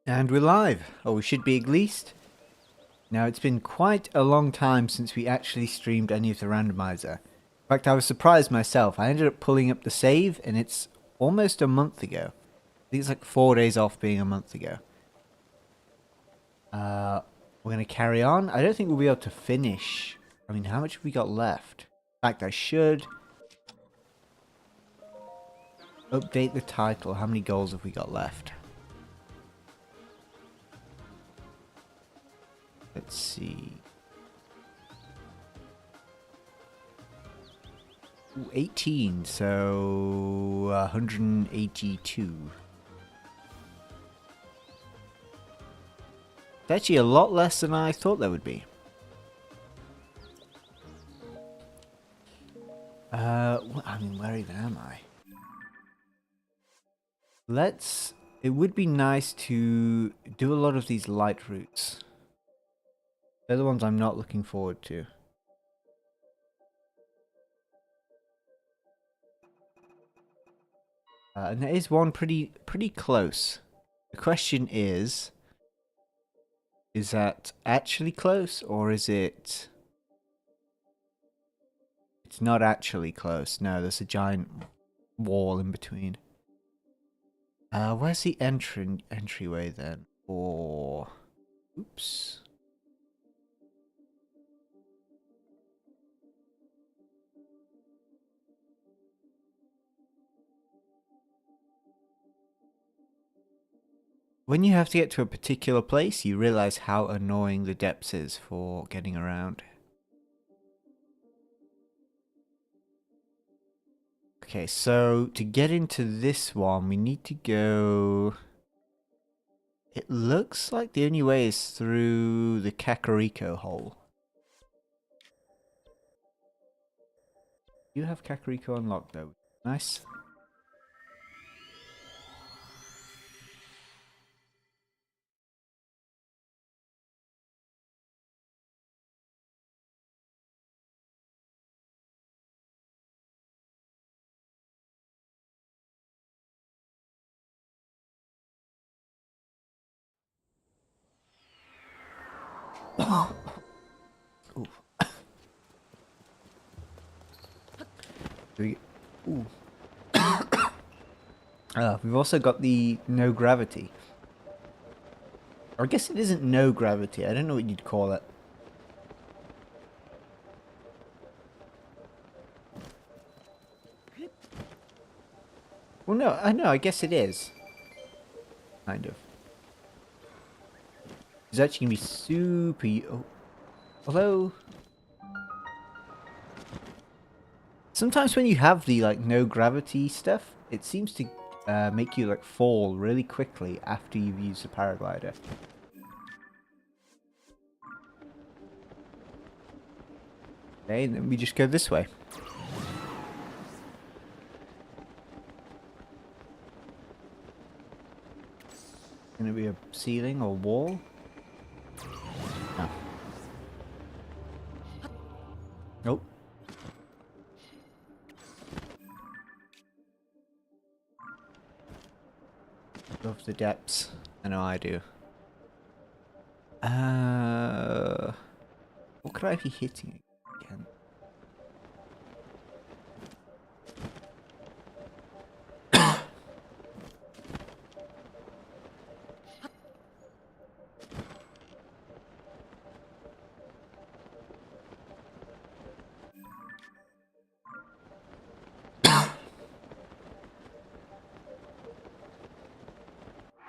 And we're live, or we should be at least. Now, it's been quite a long time since we actually streamed any of the randomizer. In fact, I was surprised myself. I ended up pulling up the save, and it's almost a month ago. I think it's like 4 days off being a month ago. We're going to carry on. I don't think we'll be able to finish. I mean, how much have we got left? In fact, I should update the title. How many goals have we got left? Let's see. Ooh, 18, so 182. It's actually a lot less than I thought there would be. I mean, where even am I? It would be nice to do a lot of these light routes. They're the ones I'm not looking forward to. And there is one pretty close. The question is that actually close, or is it... It's not actually close. No, there's a giant wall in between. Where's the entryway then? Or... Oops. When you have to get to a particular place, you realize how annoying the depths is for getting around. Okay, so to get into this one, we need to go... It looks like the only way is through the Kakariko hole. You have Kakariko unlocked though. Nice. Ooh. Ooh. We've also got the no gravity. Or I guess it isn't no gravity. I don't know what you'd call it. Well, no, I guess it is. Kind of. It's actually gonna be super... Oh. Although... Sometimes when you have the, like, no gravity stuff, it seems to make you, like, fall really quickly after you've used the paraglider. Okay, and then we just go this way. Gonna be a ceiling or wall? No. Nope. Love the depths. I know I do. What could I be hitting again?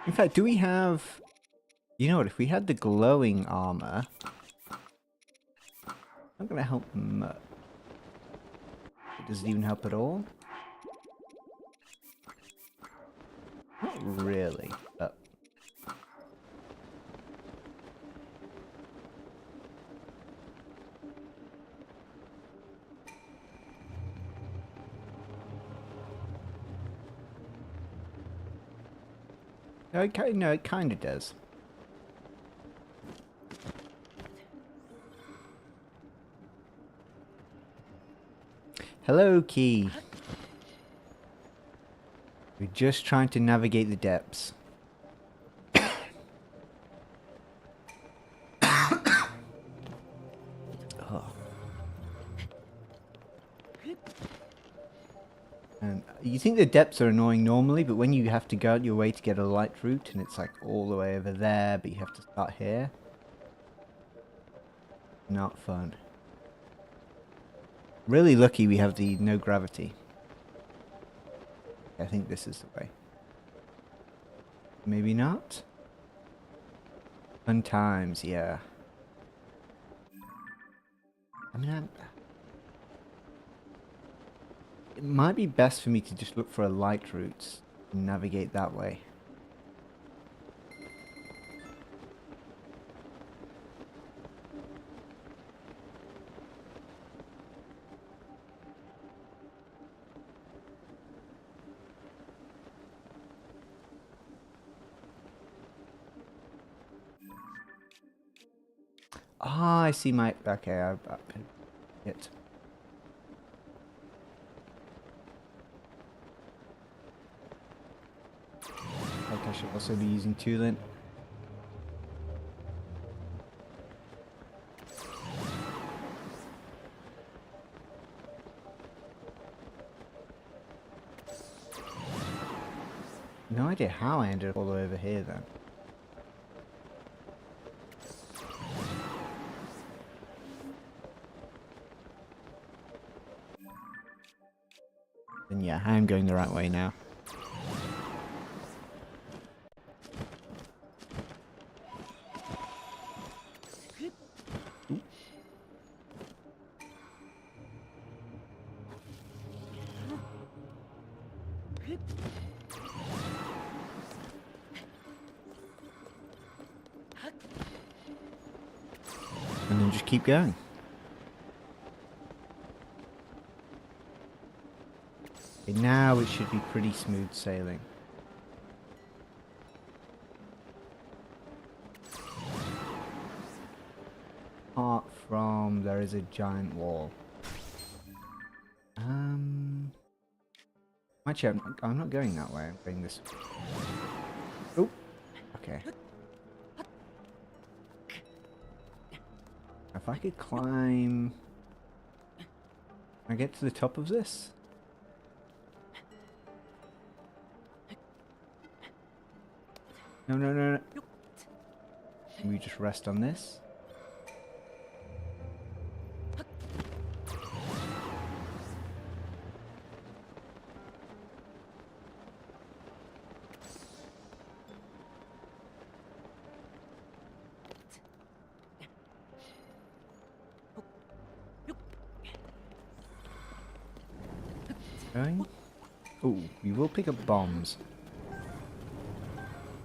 In fact, do we have... You know what, if we had the glowing armor... Not gonna help much. Does it even help at all? Not really, but... No, it kind of does. Hello, Key. We just trying to navigate the depths. Oh. And you think the depths are annoying normally, but when you have to go out your way to get a light route, and it's like all the way over there, but you have to start here. Not fun. Really lucky we have the no gravity. I think this is the way. Maybe not? Fun times, yeah. I mean, it might be best for me to just look for a light route and navigate that way. Ah, I see my... Okay, I hit. I should also be using tooling. No idea how I ended up all the way over here then. And yeah, I am going the right way now. And then just keep going. Okay, now it should be pretty smooth sailing. Apart from there is a giant wall. Actually, I'm not going that way. I'm going this way. Oh, okay. If I could climb... Can I get to the top of this? No, no, no, no. Can we just rest on this? Oh, we will pick up bombs.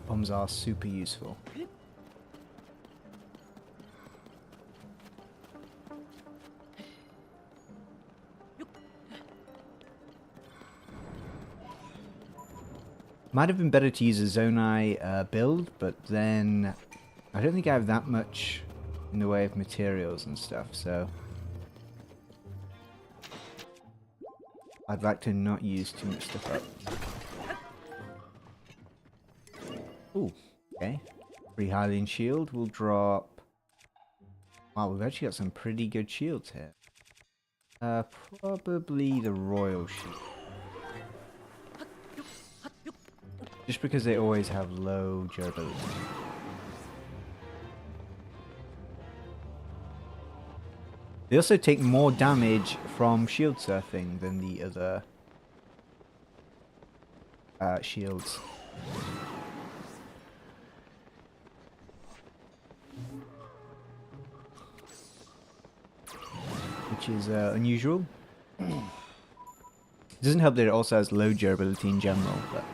Bombs are super useful. Might have been better to use a Zonai build, but then I don't think I have that much in the way of materials and stuff, so I'd like to not use too much stuff up. Ooh, okay. Free Hylian shield will drop. Wow, we've actually got some pretty good shields here. Probably the royal shield. Just because they always have low durability. They also take more damage from shield surfing than the other shields. Which is unusual. It doesn't help that it also has low durability in general, but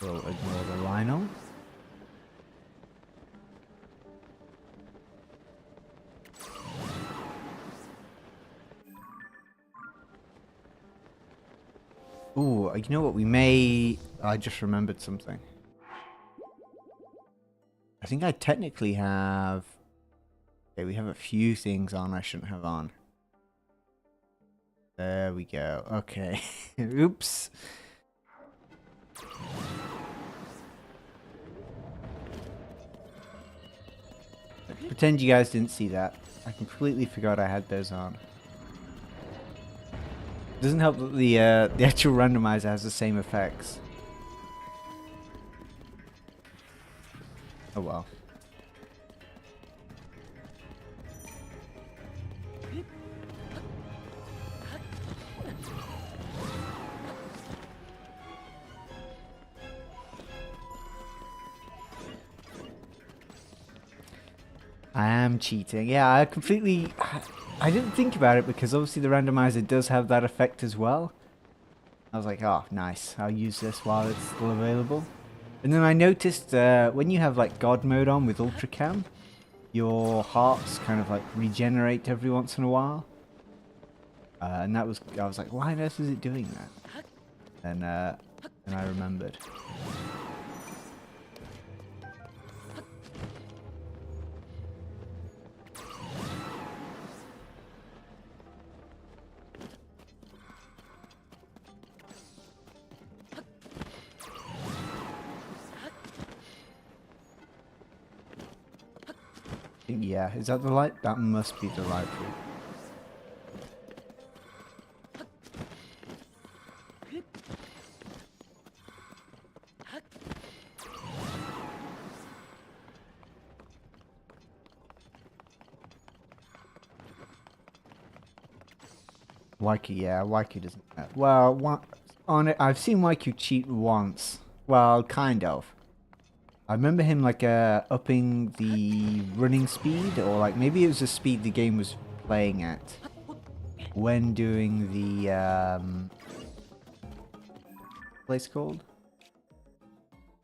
we'll ignore the Lionel. Ooh, you know what? We may... I just remembered something. I think I technically have... Okay, we have a few things on I shouldn't have on. There we go. Okay. Oops. Pretend you guys didn't see that. I completely forgot I had those on. Doesn't help that the actual randomizer has the same effects. Oh well. I am cheating. Yeah, I didn't think about it because obviously the randomizer does have that effect as well. I was like, oh, nice. I'll use this while it's still available. And then I noticed when you have like God mode on with UltraCam, your hearts kind of like regenerate every once in a while. And I was like, why on earth is it doing that? And I remembered. Yeah, is that the light? That must be the light route. Waiku doesn't. Well, on it, I've seen Waiku cheat once. Well, kind of. I remember him like upping the running speed, or like maybe it was the speed the game was playing at when doing the place called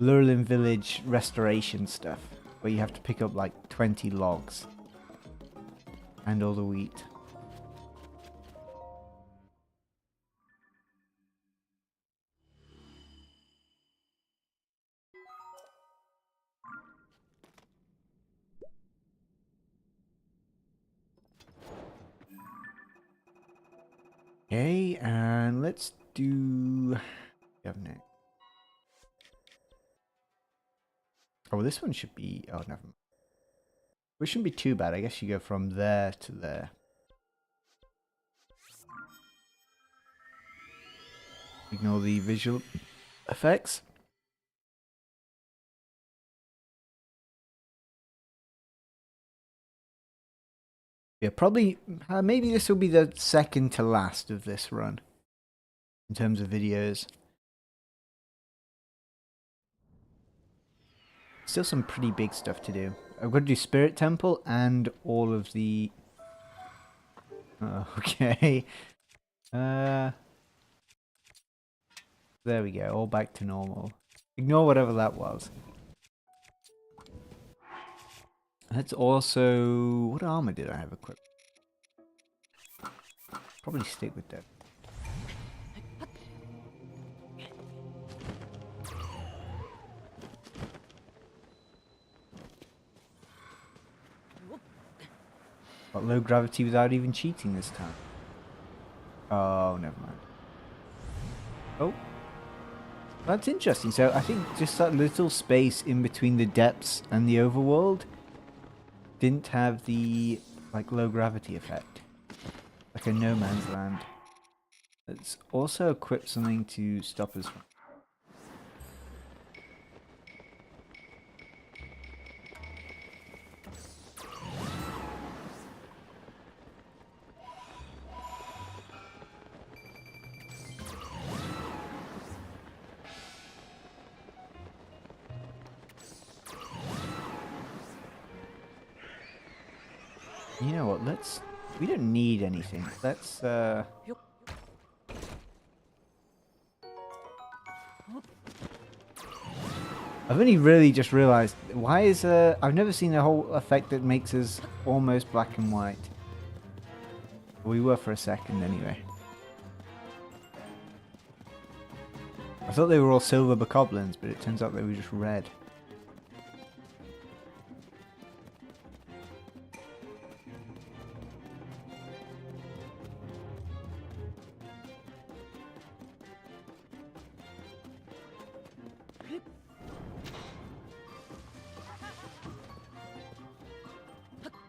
Lurlin Village restoration stuff, where you have to pick up like 20 logs and all the wheat. Okay, and let's do next. Oh, this one should be. Oh, never mind. It shouldn't be too bad. I guess you go from there to there. Ignore the visual effects. Yeah, probably. Maybe this will be the second to last of this run in terms of videos. Still some pretty big stuff to do. I've got to do Spirit Temple and all of the... Oh, okay. There we go. All back to normal. Ignore whatever that was. Let's also... What armor did I have equipped? Probably stick with that. Got low gravity without even cheating this time. Oh, never mind. Oh. That's interesting. So I think just that little space in between the depths and the overworld didn't have the like low gravity effect. Like a no man's land. Let's also equip something to stop us from... You know what, we don't need anything. Let's, I've only really just realized, why is, I've never seen a whole effect that makes us almost black and white. We were for a second anyway. I thought they were all silver bokoblins, but it turns out they were just red.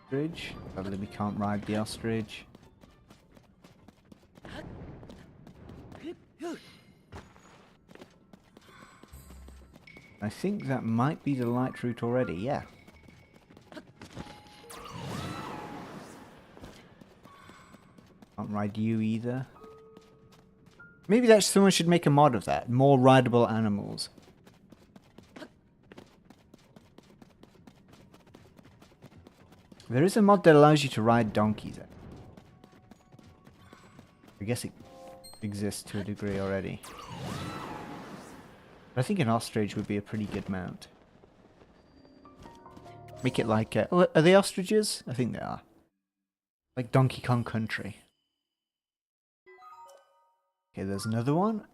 Ostrich. Probably we can't ride the ostrich. I think that might be the light route already, yeah. Can't ride you either. Maybe that someone should make a mod of that. More rideable animals. There is a mod that allows you to ride donkeys. I guess it exists to a degree already. But I think an ostrich would be a pretty good mount. Make it like... oh, are they ostriches? I think they are. Like Donkey Kong Country. Okay, there's another one.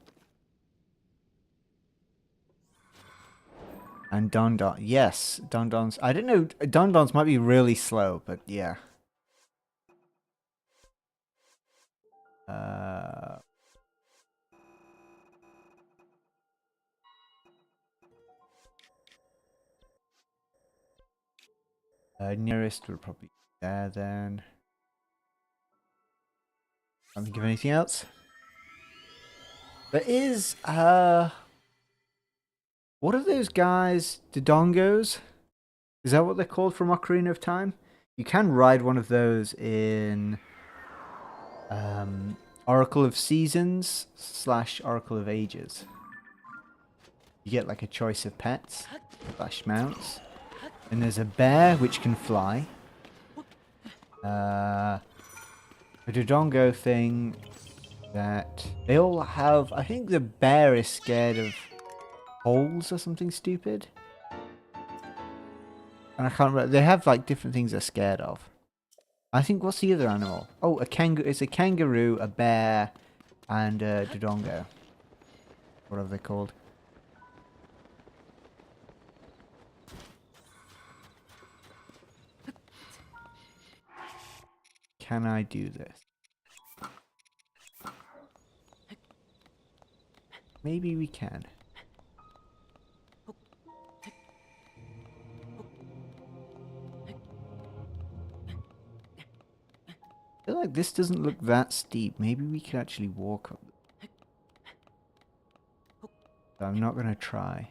And Don Don. Yes, Don Don's. I don't know. Don Don's might be really slow, but yeah. Nearest would probably be there then. Can't think of anything else. There is, what are those guys? Dodongos? Is that what they're called from Ocarina of Time? You can ride one of those in Oracle of Seasons / Oracle of Ages. You get like a choice of pets / mounts. And there's a bear which can fly. A Dodongo thing that they all have. I think the bear is scared of holes or something stupid. And I can't remember. They have like different things they're scared of. I think, what's the other animal? Oh, a kangaroo. It's a kangaroo, a bear, and a Dodongo. Whatever they're called. Can I do this? Maybe we can. I feel like this doesn't look that steep. Maybe we can actually walk up. So I'm not going to try.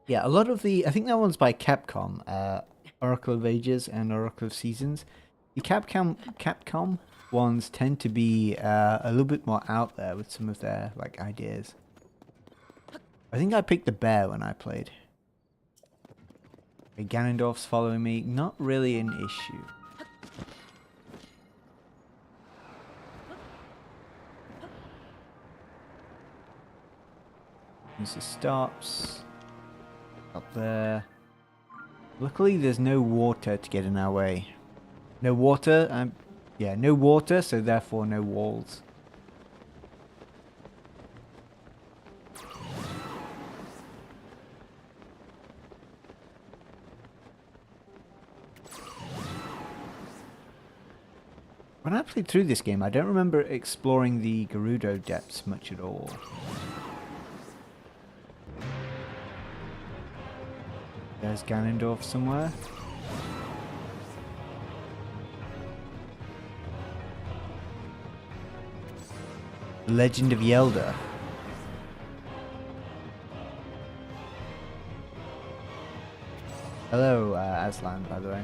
Yeah, a lot of the... I think that one's by Capcom. Oracle of Ages and Oracle of Seasons. The Capcom ones tend to be a little bit more out there with some of their like ideas. I think I picked the bear when I played. Okay, Ganondorf's following me. Not really an issue. This stops. Up there. Luckily there's no water to get in our way. No water, yeah, no water, so therefore no walls. When I played through this game, I don't remember exploring the Gerudo depths much at all. There's Ganondorf somewhere. Legend of Yelda. Hello, Aslan, by the way.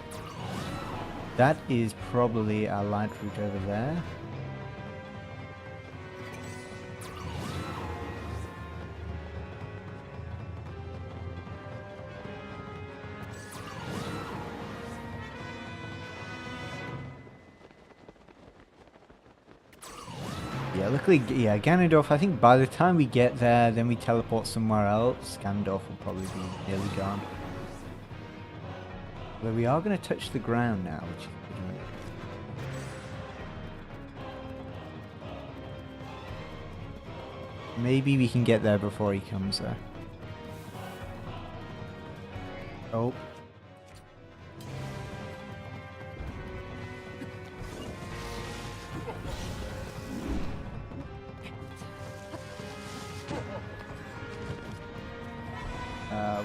That is probably our light route over there. Yeah, luckily, yeah, Ganondorf, I think by the time we get there, then we teleport somewhere else, Ganondorf will probably be nearly gone. But we are going to touch the ground now, which is good. Maybe we can get there before he comes there. Oh.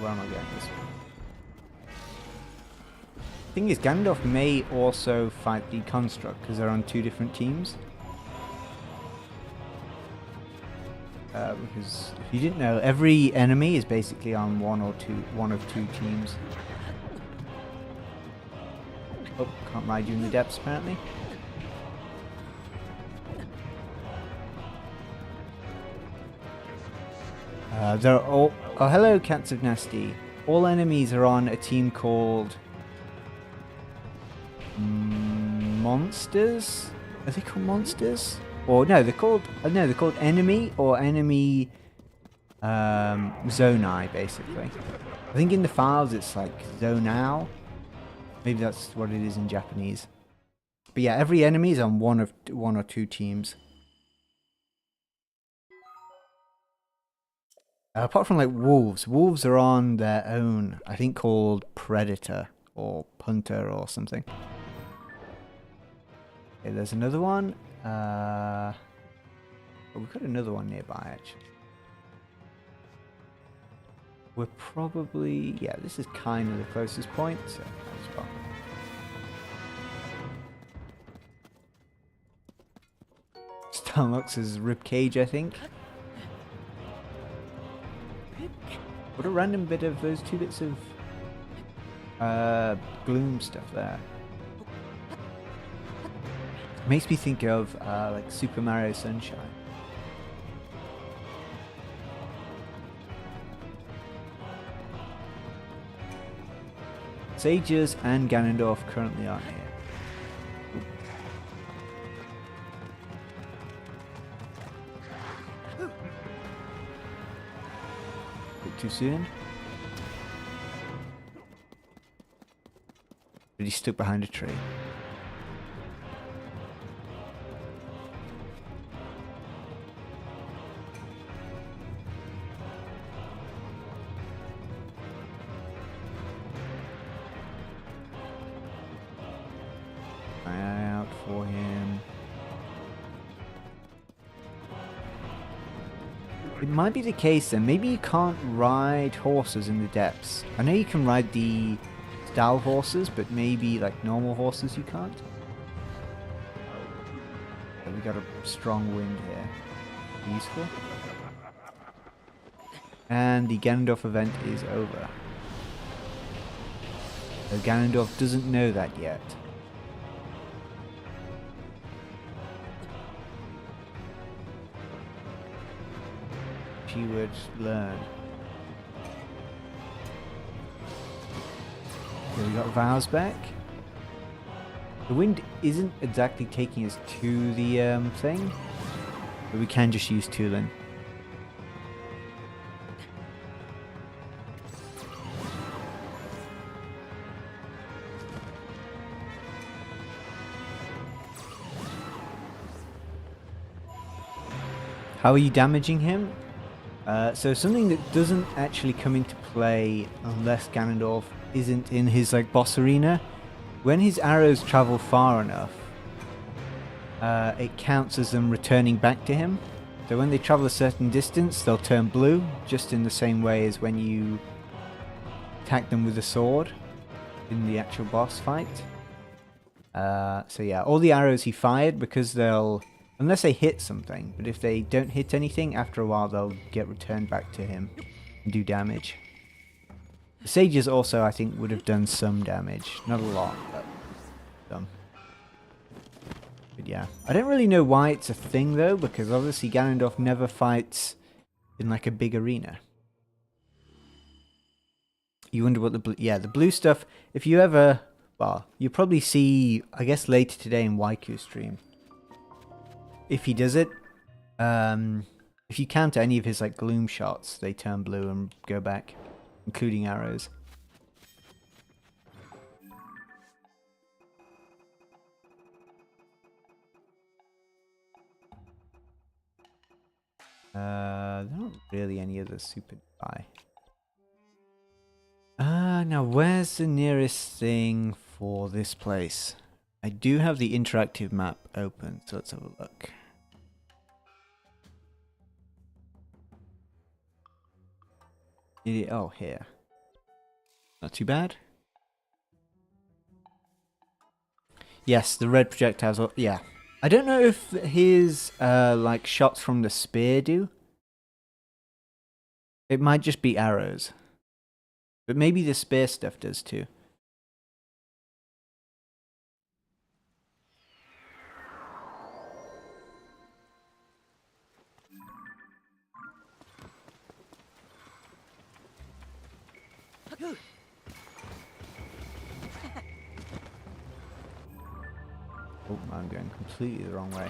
Where am I going? This way. Thing is, Ganondorf may also fight the Construct because they're on 2 different teams. Because if you didn't know, every enemy is basically on one of 2 teams. Oh, can't ride you in the depths apparently. They're all. Oh, hello, Cats of Nasty. All enemies are on a team called Monsters. Are they called Monsters? Or no, they're called. No, they're called Enemy or Enemy Zonai, basically. I think in the files it's like Zonao. Maybe that's what it is in Japanese. But yeah, every enemy is on one or 2 teams. Apart from like wolves. Wolves are on their own, I think called Predator or Punter or something. Okay, there's another one. Oh, we've got another one nearby actually. We're probably, yeah, this is kind of the closest point, so might as well. Stalnox's ribcage, I think. What a random bit of those 2 bits of gloom stuff there. Makes me think of like Super Mario Sunshine. Sages and Ganondorf currently aren't here. Bit too soon. But he's stuck behind a tree. For him. It might be the case then, maybe you can't ride horses in the depths. I know you can ride the style horses, but maybe like normal horses you can't. So we got a strong wind here. Useful. And the Ganondorf event is over. So Ganondorf doesn't know that yet. She would learn. So we got Vows back. The wind isn't exactly taking us to the thing, but we can just use Tulin. How are you damaging him? So something that doesn't actually come into play unless Ganondorf isn't in his like boss arena. When his arrows travel far enough, it counts as them returning back to him. So when they travel a certain distance, they'll turn blue, just in the same way as when you attack them with a sword in the actual boss fight. So yeah, all the arrows he fired, because they'll... unless they hit something, but if they don't hit anything, after a while they'll get returned back to him and do damage. The sages also, I think, would have done some damage. Not a lot, but some. But yeah. I don't really know why it's a thing though, because obviously Ganondorf never fights in like a big arena. You wonder what the blue... yeah, the blue stuff, if you ever... well, you'll probably see, I guess later today in Waikuteru stream. If he does it, if you counter any of his like gloom shots, they turn blue and go back, including arrows. There aren't really any other super nearby. Now where's the nearest thing for this place? I do have the interactive map open, so let's have a look. Oh, here. Not too bad. Yes, the red projectiles. Yeah. I don't know if his like shots from the spear do. It might just be arrows. But maybe the spear stuff does too. Oh, I'm going completely the wrong way.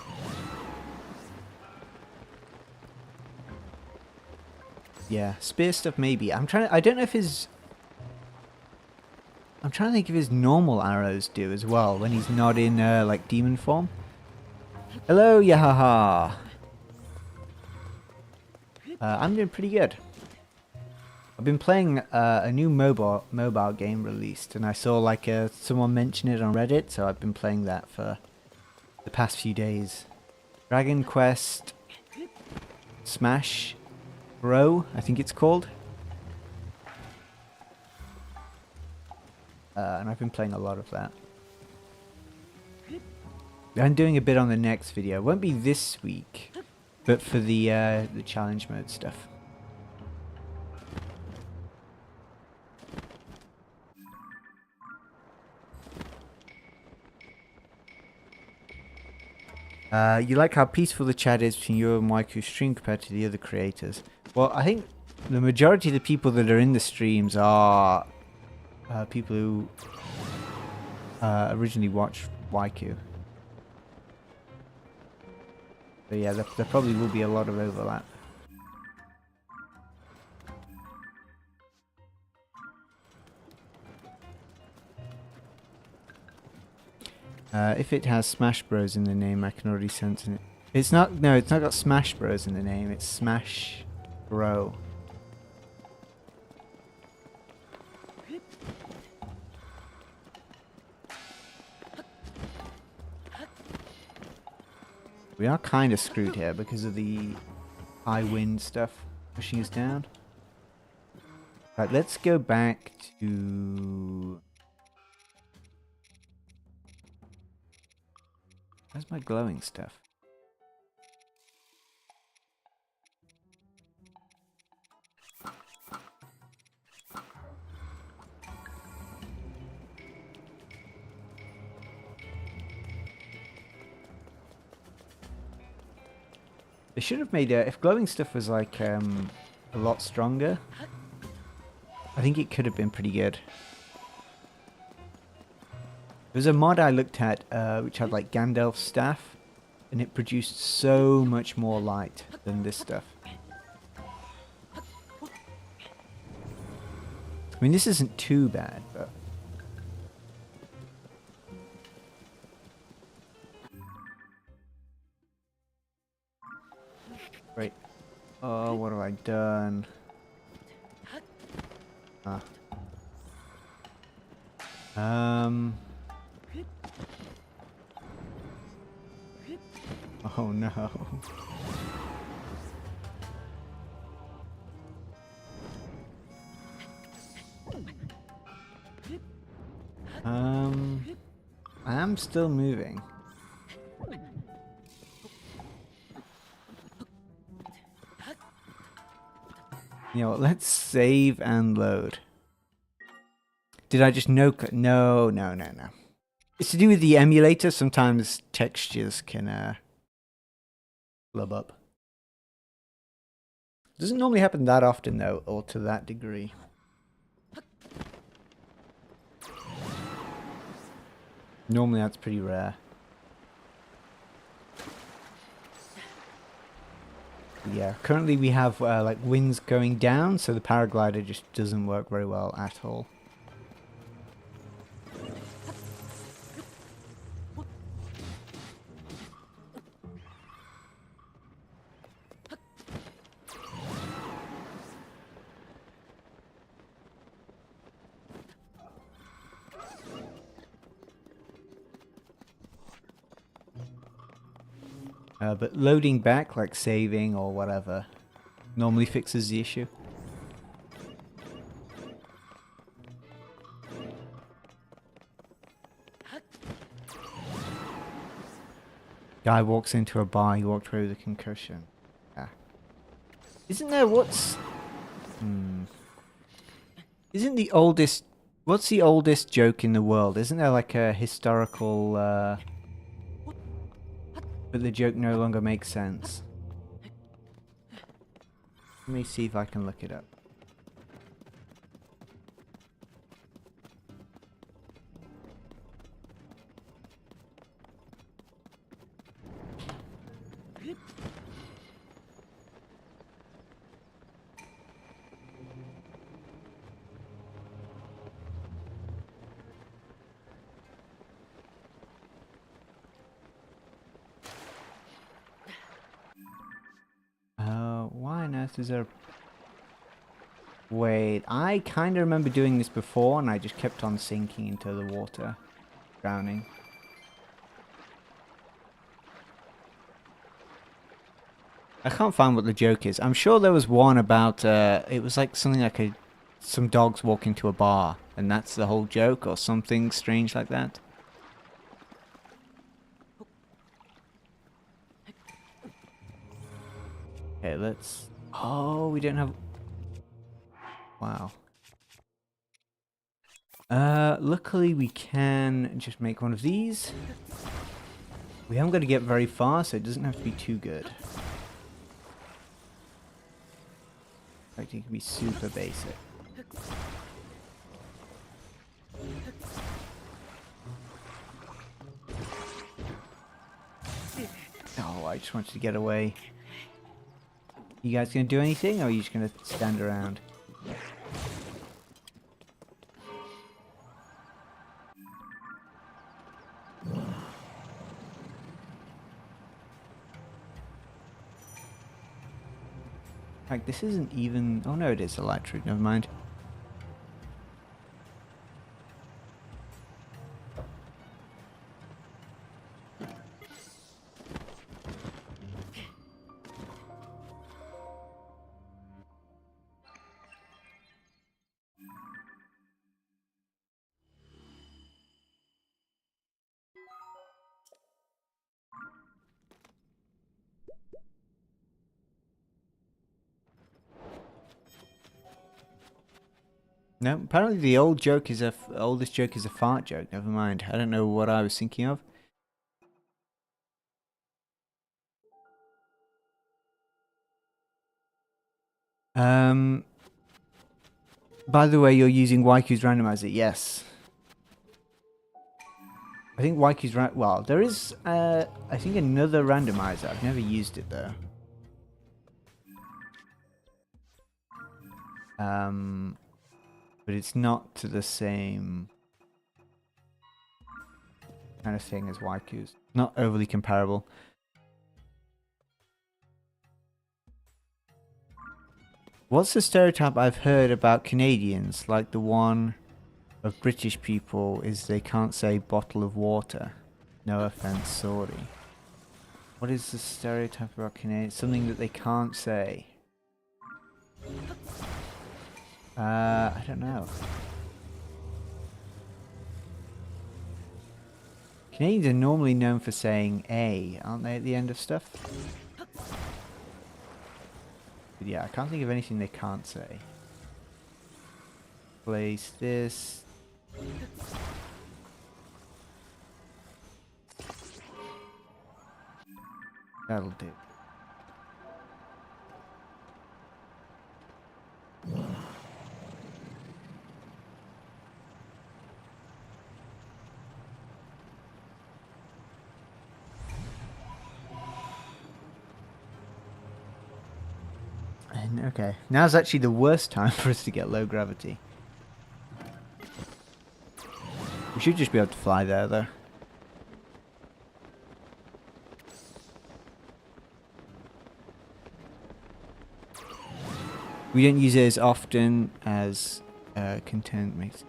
Yeah, spear stuff maybe. I don't know if his... I'm trying to think if his normal arrows do as well when he's not in like demon form. Hello, Yahaha. I'm doing pretty good. I've been playing a new mobile game released, and I saw like someone mention it on Reddit, so I've been playing that for the past few days. Dragon Quest Smash Bro, I think it's called. And I've been playing a lot of that. I'm doing a bit on the next video. It won't be this week, but for the challenge mode stuff. You like how peaceful the chat is between you and Waikuteru's stream compared to the other creators. Well, I think the majority of the people that are in the streams are people who originally watched Waikuteru. But yeah, there probably will be a lot of overlap. If it has Smash Bros in the name, I can already sense it. It's not. No, it's not got Smash Bros in the name. It's Smash Bro. We are kind of screwed here because of the high wind stuff pushing us down. Right, let's go back to... Where's my glowing stuff? They should have made if glowing stuff was like a lot stronger, I think it could have been pretty good. There's a mod I looked at which had like Gandalf's staff, and it produced so much more light than this stuff. I mean, this isn't too bad, but... Wait. Oh, what have I done? Ah. Oh no. I am still moving. You know what, let's save and load. Did I just no? No. It's to do with the emulator. Sometimes textures can flub up. Doesn't normally happen that often though, or to that degree. Normally that's pretty rare. Yeah, currently we have like winds going down, so the paraglider just doesn't work very well at all. But loading back, like saving or whatever, normally fixes the issue. Guy walks into a bar, he walked away with a concussion. Yeah. Isn't there what's... Isn't the oldest... What's the oldest joke in the world? Isn't there like a historical... But the joke no longer makes sense. Let me see if I can look it up. Why on earth is there... Wait, I kind of remember doing this before and I just kept on sinking into the water. Drowning. I can't find what the joke is. I'm sure there was one about, it was like something like some dogs walk into a bar and that's the whole joke or something strange like that. Okay, let's... Oh, we don't have... Wow. Luckily we can just make one of these. We haven't got to get very far, so it doesn't have to be too good. In fact, it can be super basic. Oh, I just wanted to get away. You guys gonna do anything, or are you just gonna stand around? Like, this isn't even... Oh no, it is a light route, never mind. No, apparently the oldest joke is a fart joke. Never mind. I don't know what I was thinking of. By the way, you're using Waiku's randomizer. Yes. I think Waiku's well, there is I think another randomizer. I've never used it though. But it's not to the same kind of thing as Waiku's. Not overly comparable. What's the stereotype I've heard about Canadians, like the one of British people, is they can't say bottle of water? No offense, sorry. What is the stereotype about Canadians? Something that they can't say. I don't know. Canadians are normally known for saying A, aren't they, at the end of stuff? But yeah, I can't think of anything they can't say. Place this. That'll do. And okay, now's actually the worst time for us to get low gravity. We should just be able to fly there, though. We don't use it as often as content makes.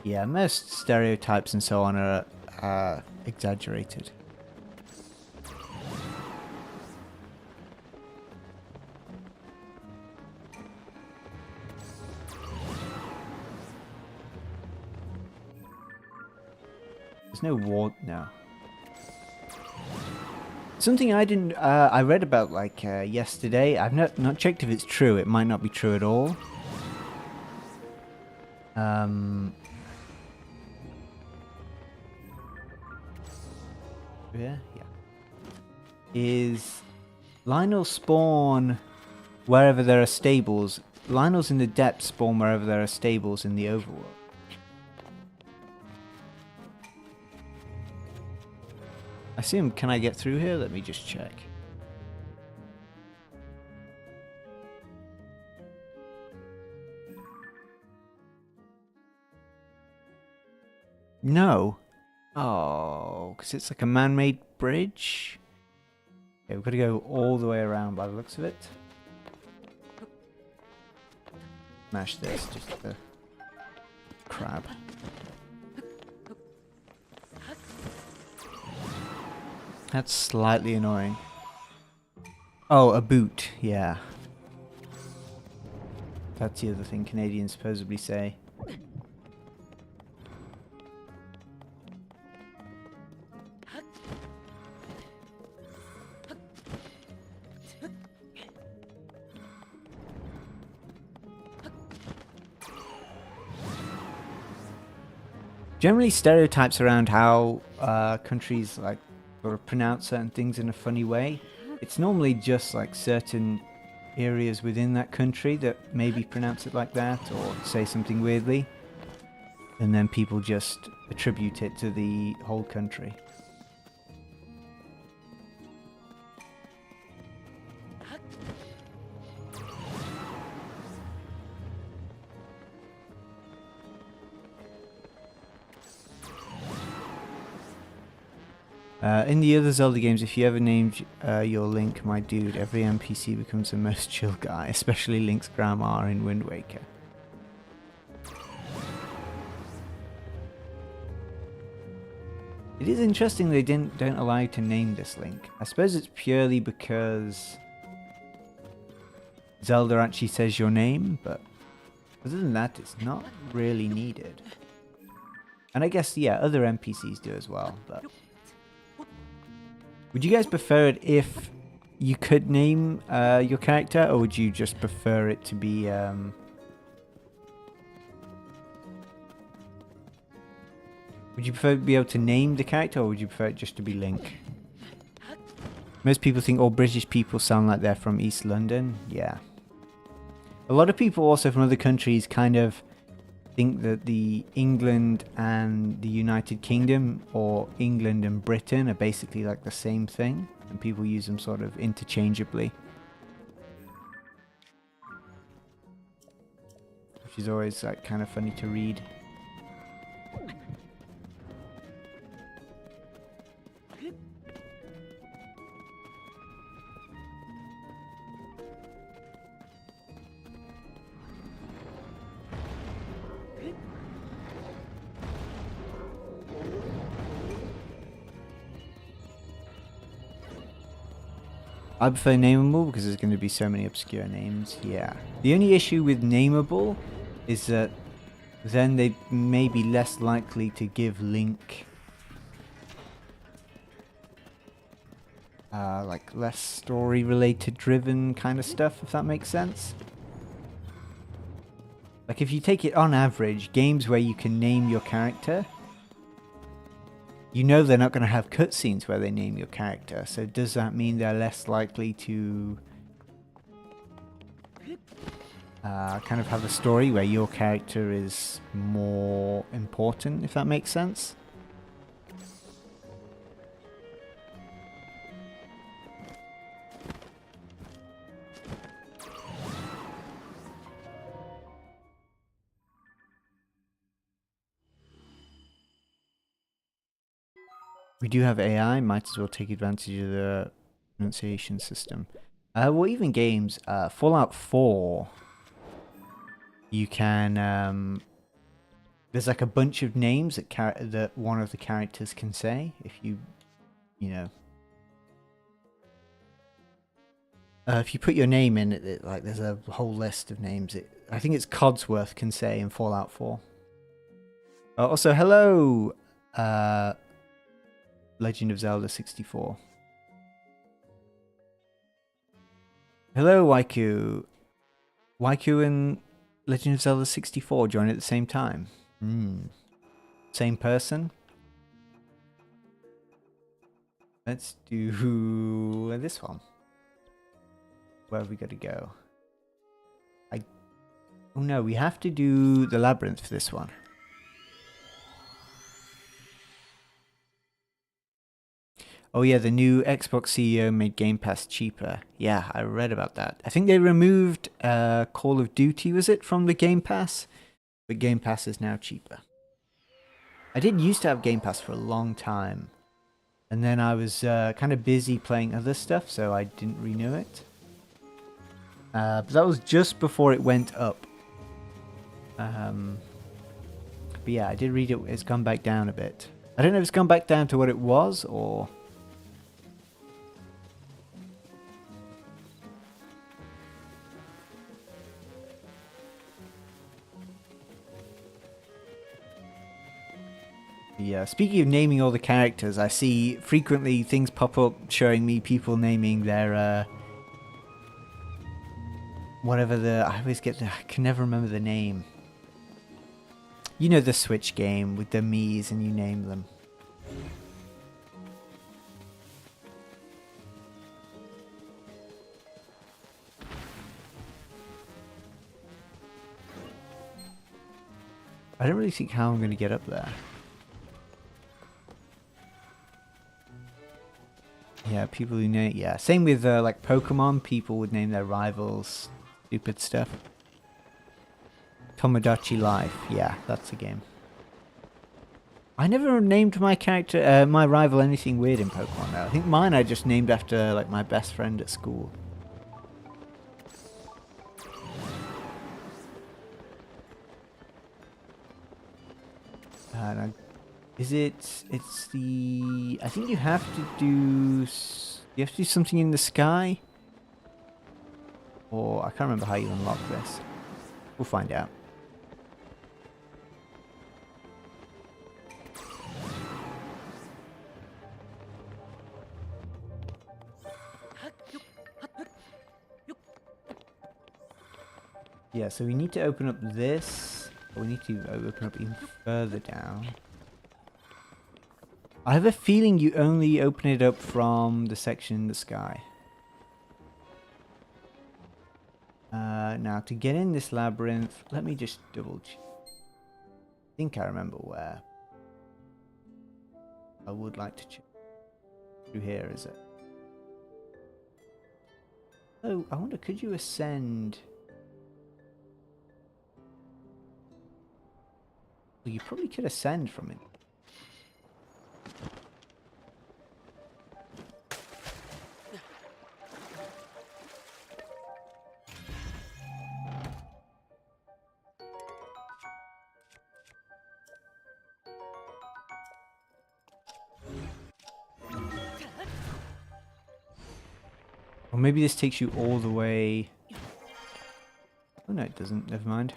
Yeah, most stereotypes and so on are exaggerated. There's no war. No. Something I didn't. I read about like yesterday. I've not checked if it's true. It might not be true at all. Yeah. Is Lionel spawn wherever there are stables? Lionels in the depths spawn wherever there are stables in the overworld. I assume, can I get through here? Let me just check. No. Oh, because it's like a man-made bridge. Okay, we've got to go all the way around by the looks of it. Smash this, just the crab. That's slightly annoying. Oh, a boot, yeah. That's the other thing Canadians supposedly say. Generally stereotypes around how countries like sort of pronounce certain things in a funny way. It's normally just like certain areas within that country that maybe pronounce it like that or say something weirdly, and then people just attribute it to the whole country. In the other Zelda games, if you ever named your Link my dude, every NPC becomes the most chill guy, especially Link's grandma in Wind Waker. It is interesting they don't allow you to name this Link. I suppose it's purely because Zelda actually says your name, but other than that, it's not really needed. And I guess, yeah, other NPCs do as well, but... Would you guys prefer it if you could name your character, or would you just prefer it to be... Would you prefer to be able to name the character, or would you prefer it just to be Link? Most people think all British people sound like they're from East London. Yeah. A lot of people also from other countries kind of think that the England and the United Kingdom, or England and Britain, are basically like the same thing, and people use them sort of interchangeably, which is always like kind of funny to read. I prefer nameable because there's going to be so many obscure names. Yeah. The only issue with nameable is that then they may be less likely to give Link like less story related driven kind of stuff, if that makes sense. Like if you take it on average, games where you can name your character, you know they're not going to have cutscenes where they name your character, so does that mean they're less likely to kind of have a story where your character is more important, if that makes sense? We do have AI, might as well take advantage of the pronunciation system. Well, even games, Fallout 4, you can, there's like a bunch of names that one of the characters can say, if you know, if you put your name in, like there's a whole list of names. I think it's Codsworth can say in Fallout 4. Also, hello, Legend of Zelda 64. Hello, Waiku. Waiku and Legend of Zelda 64 join at the same time. Same person? Let's do this one. Where have we got to go? Oh no, we have to do the labyrinth for this one. Oh yeah, the new Xbox CEO made Game Pass cheaper. Yeah, I read about that. I think they removed Call of Duty, was it, from the Game Pass? But Game Pass is now cheaper. I did used to have Game Pass for a long time. And then I was kind of busy playing other stuff, so I didn't renew it. But that was just before it went up. But yeah, I did read it. It's gone back down a bit. I don't know if it's gone back down to what it was, or... Yeah, speaking of naming all the characters, I see frequently things pop up showing me people naming their, whatever I always get I can never remember the name. You know the Switch game with the Miis and you name them. I don't really think how I'm going to get up there. Yeah, people who name... Yeah, same with like Pokemon. People would name their rivals stupid stuff. Tomodachi Life. Yeah, that's a game. I never named my character, my rival, anything weird in Pokemon though. I think mine I just named after like my best friend at school. Is it? It's the... I think you have to do... You have to do something in the sky? Or I can't remember how you unlock this. We'll find out. Yeah, so we need to open up this. Or we need to open up even further down. I have a feeling you only open it up from the section in the sky. Now, to get in this labyrinth, let me just double check. I think I remember where. I would like to check. Through here, is it? Oh, I wonder, could you ascend? Well, you probably could ascend from it. Or maybe this takes you all the way... Oh no, it doesn't. Never mind.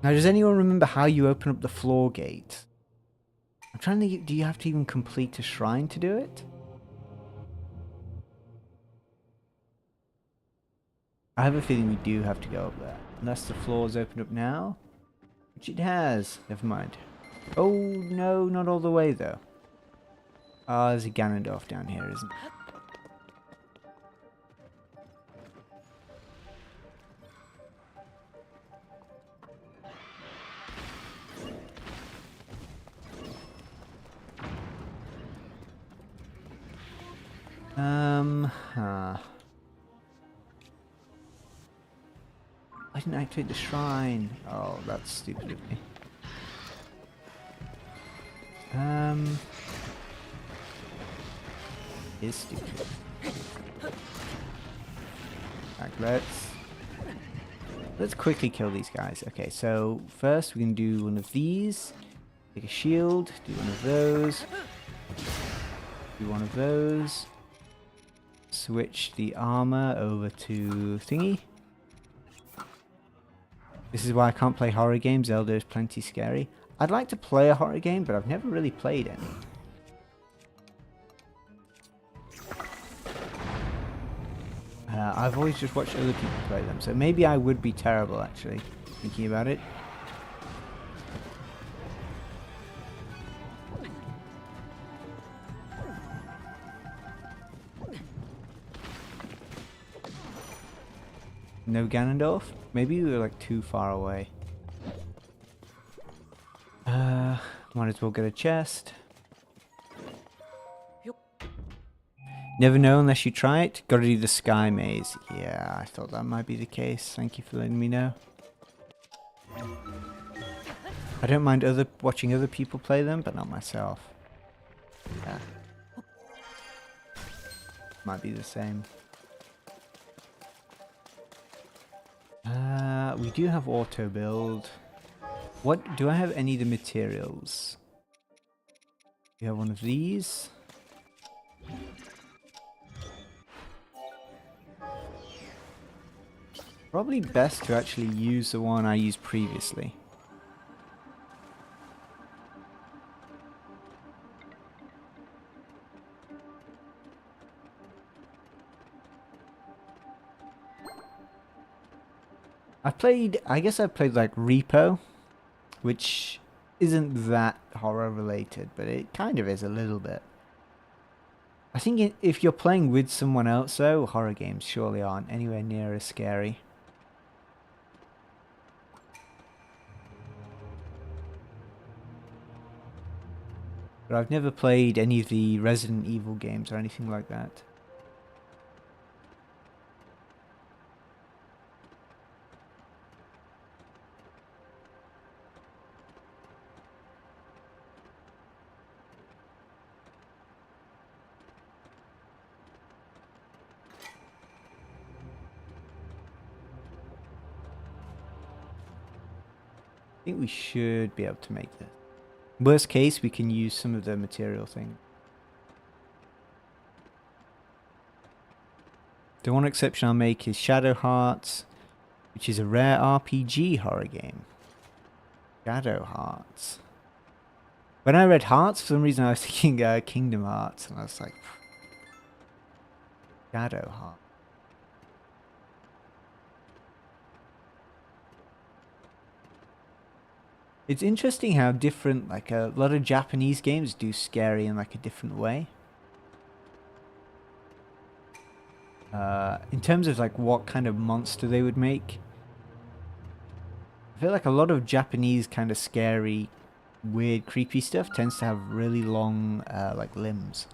Now, does anyone remember how you open up the floor gate? I'm trying to think, do you have to even complete a shrine to do it? I have a feeling we do have to go up there. Unless the floor's opened up now. Which it has. Never mind. Oh, no, not all the way, though. Ah, there's a Ganondorf down here, isn't there? I didn't activate the shrine. Oh, that's stupid of me. Is stupid. Right, let's quickly kill these guys. Okay, so first we can do one of these. Take a shield, do one of those. Do one of those. Switch the armor over to thingy. This is why I can't play horror games. Zelda is plenty scary. I'd like to play a horror game, but I've never really played any. I've always just watched other people play them, so maybe I would be terrible, actually, thinking about it. No Ganondorf? Maybe we were like too far away. Might as well get a chest. Never know unless you try it. Gotta do the sky maze. Yeah, I thought that might be the case. Thank you for letting me know. I don't mind watching other people play them, but not myself. Yeah. Might be the same. We do have auto build. What do I have any of the materials? We have one of these. Probably best to actually use the one I used previously. I guess I've played like Repo, which isn't that horror related, but it kind of is a little bit. I think if you're playing with someone else though, horror games surely aren't anywhere near as scary. But I've never played any of the Resident Evil games or anything like that. I think we should be able to make this. Worst case, we can use some of the material thing. The one exception I'll make is Shadow Hearts, which is a rare RPG horror game. Shadow Hearts. When I read Hearts, for some reason I was thinking Kingdom Hearts, and I was like, Shadow Hearts. It's interesting how different, like a lot of Japanese games do scary in like a different way. In terms of like what kind of monster they would make. I feel like a lot of Japanese kind of scary, weird, creepy stuff tends to have really long like limbs.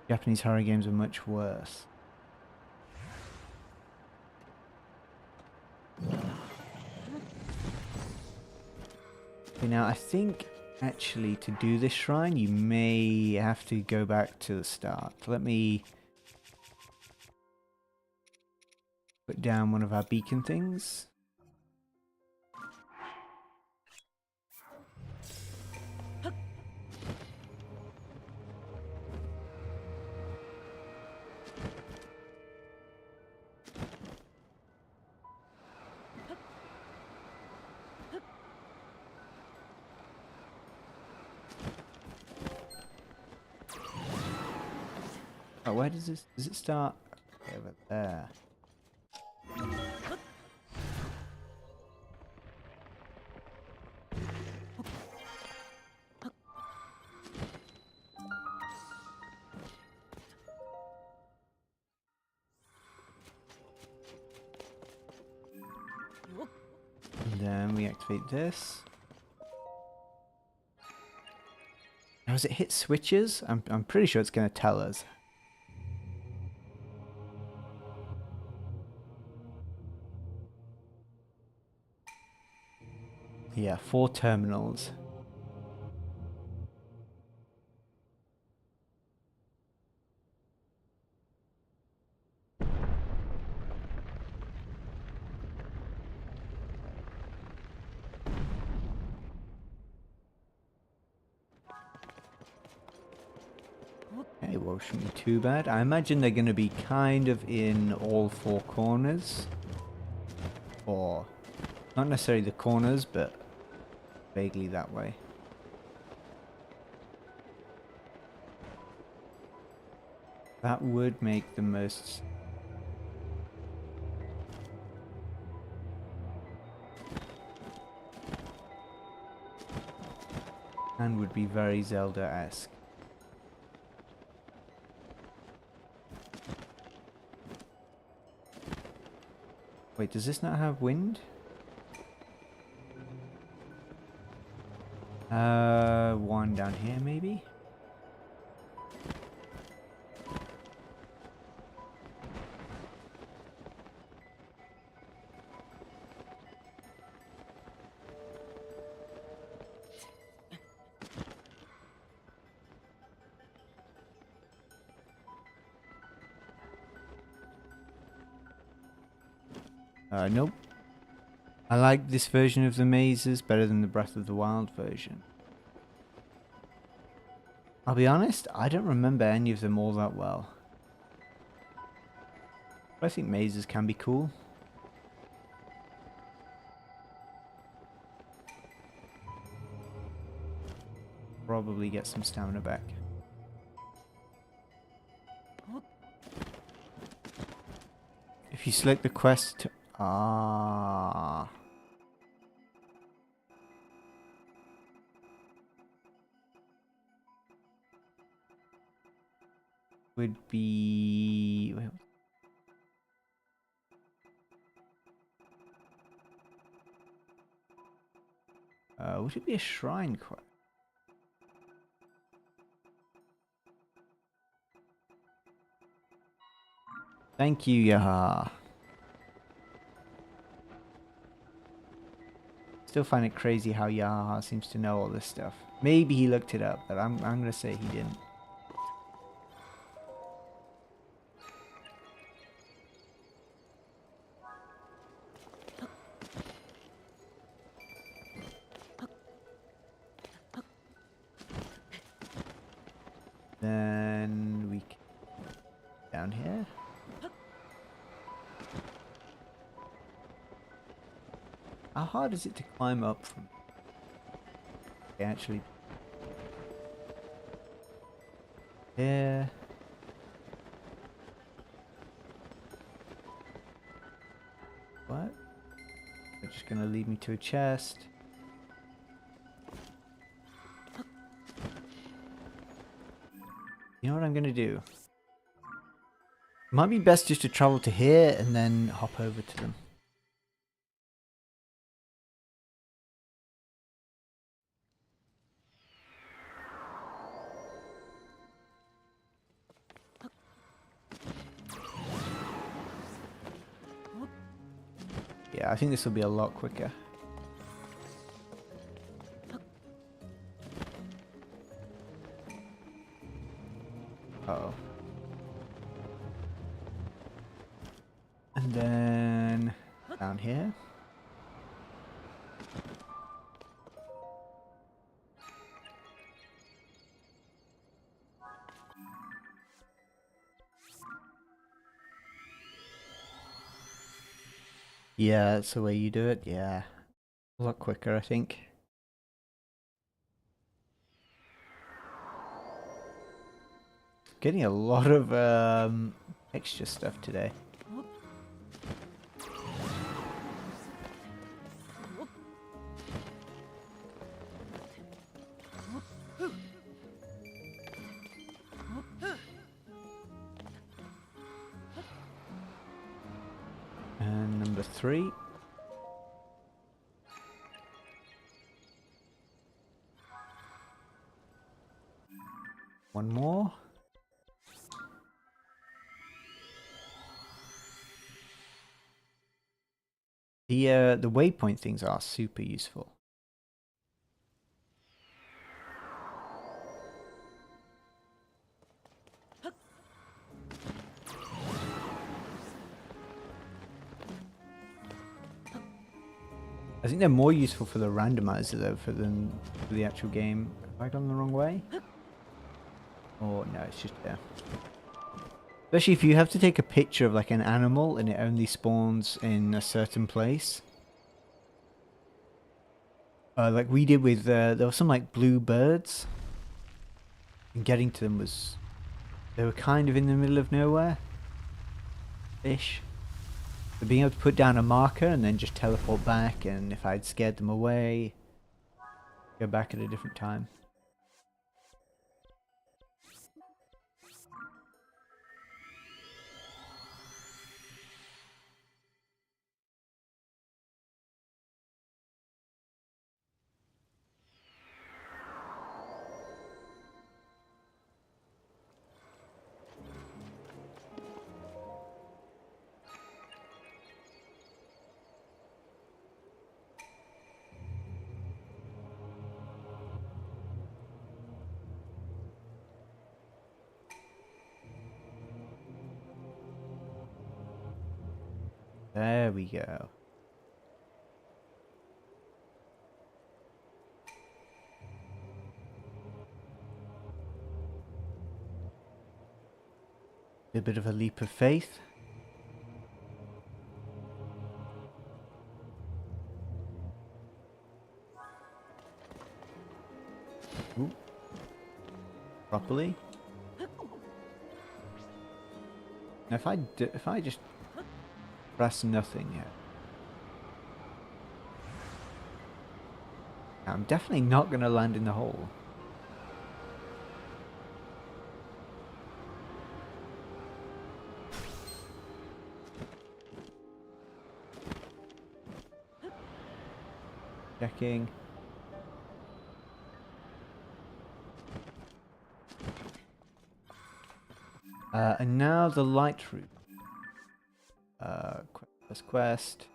Japanese horror games are much worse. Okay, now I think actually to do this shrine you may have to go back to the start. Let me put down one of our beacon things. Oh, where does it start? Okay, over there. And then we activate this. Now, as it hits switches, I'm pretty sure it's going to tell us. Yeah, 4 terminals. well, shouldn't be too bad. I imagine they're going to be kind of in all four corners. Or, not necessarily the corners, but vaguely that way. That would make the most... and would be very Zelda-esque. Wait, does this not have wind? One down here maybe? Nope. I like this version of the mazes better than the Breath of the Wild version. I'll be honest, I don't remember any of them all that well. But I think mazes can be cool. Probably get some stamina back. If you select the quest... Ah. Would be... would it be a shrine quest? Thank you, Yaha. Still find it crazy how Yaha seems to know all this stuff. Maybe he looked it up, but I'm gonna say he didn't. Then we can down here. How hard is it to climb up from? Okay, actually, yeah. What? They're just gonna lead me to a chest. You know what I'm gonna do? Might be best just to travel to here and then hop over to them. Yeah, I think this will be a lot quicker. Uh-oh. And then down here. Yeah, that's the way you do it. Yeah. A lot quicker, I think. Getting a lot of extra stuff today. And number 3. One more. The waypoint things are super useful. I think they're more useful for the randomizer though than for the actual game. Have I gone the wrong way? Oh no, it's just there. Especially if you have to take a picture of like an animal and it only spawns in a certain place. Like we did with, there were some like blue birds. And getting to them was, they were kind of in the middle of nowhere. Ish. But being able to put down a marker and then just teleport back, and if I'd scared them away, go back at a different time. There we go. A bit of a leap of faith. Ooh. Properly. Now if I just press nothing here. I'm definitely not going to land in the hole. Checking. And now the light route. Quest.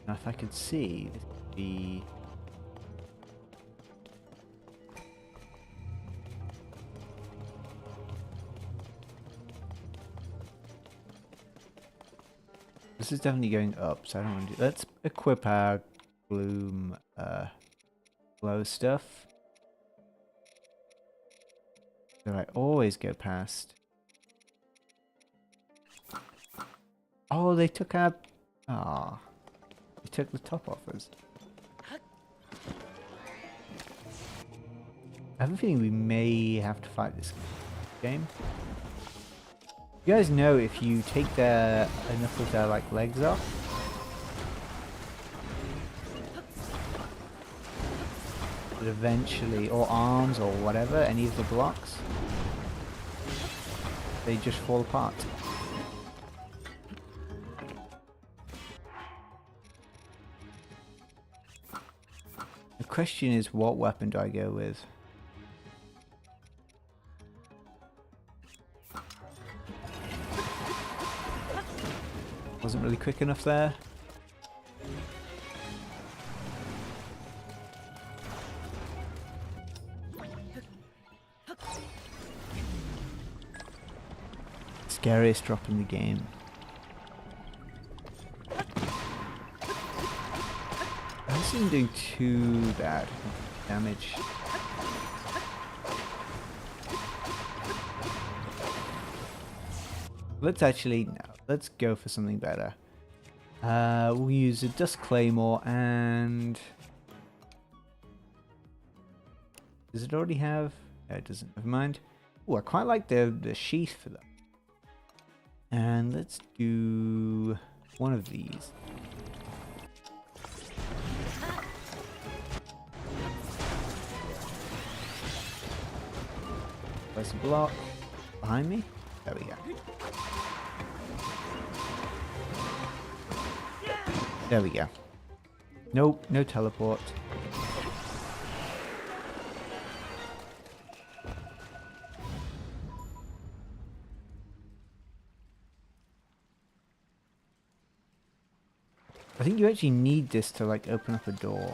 Now if I could see, this could be... This is definitely going up, so I don't want to do... Let's equip our gloom glow stuff. So I always go past. Oh, they took our... Ah, they took the top off us. I have a feeling we may have to fight this game. You guys know if you take their enough of their like legs off, that eventually, or arms or whatever, any of the blocks, they just fall apart. The question is, what weapon do I go with? Wasn't really quick enough there. Scariest drop in the game. This isn't doing too bad damage. Let's actually, no, let's go for something better. We'll use a Dust Claymore and... Does it already have... No, it doesn't, never mind. Oh, I quite like the sheath for them. And let's do one of these. Place a block behind me. There we go. There we go. Nope, no teleport. I think you actually need this to like open up a door.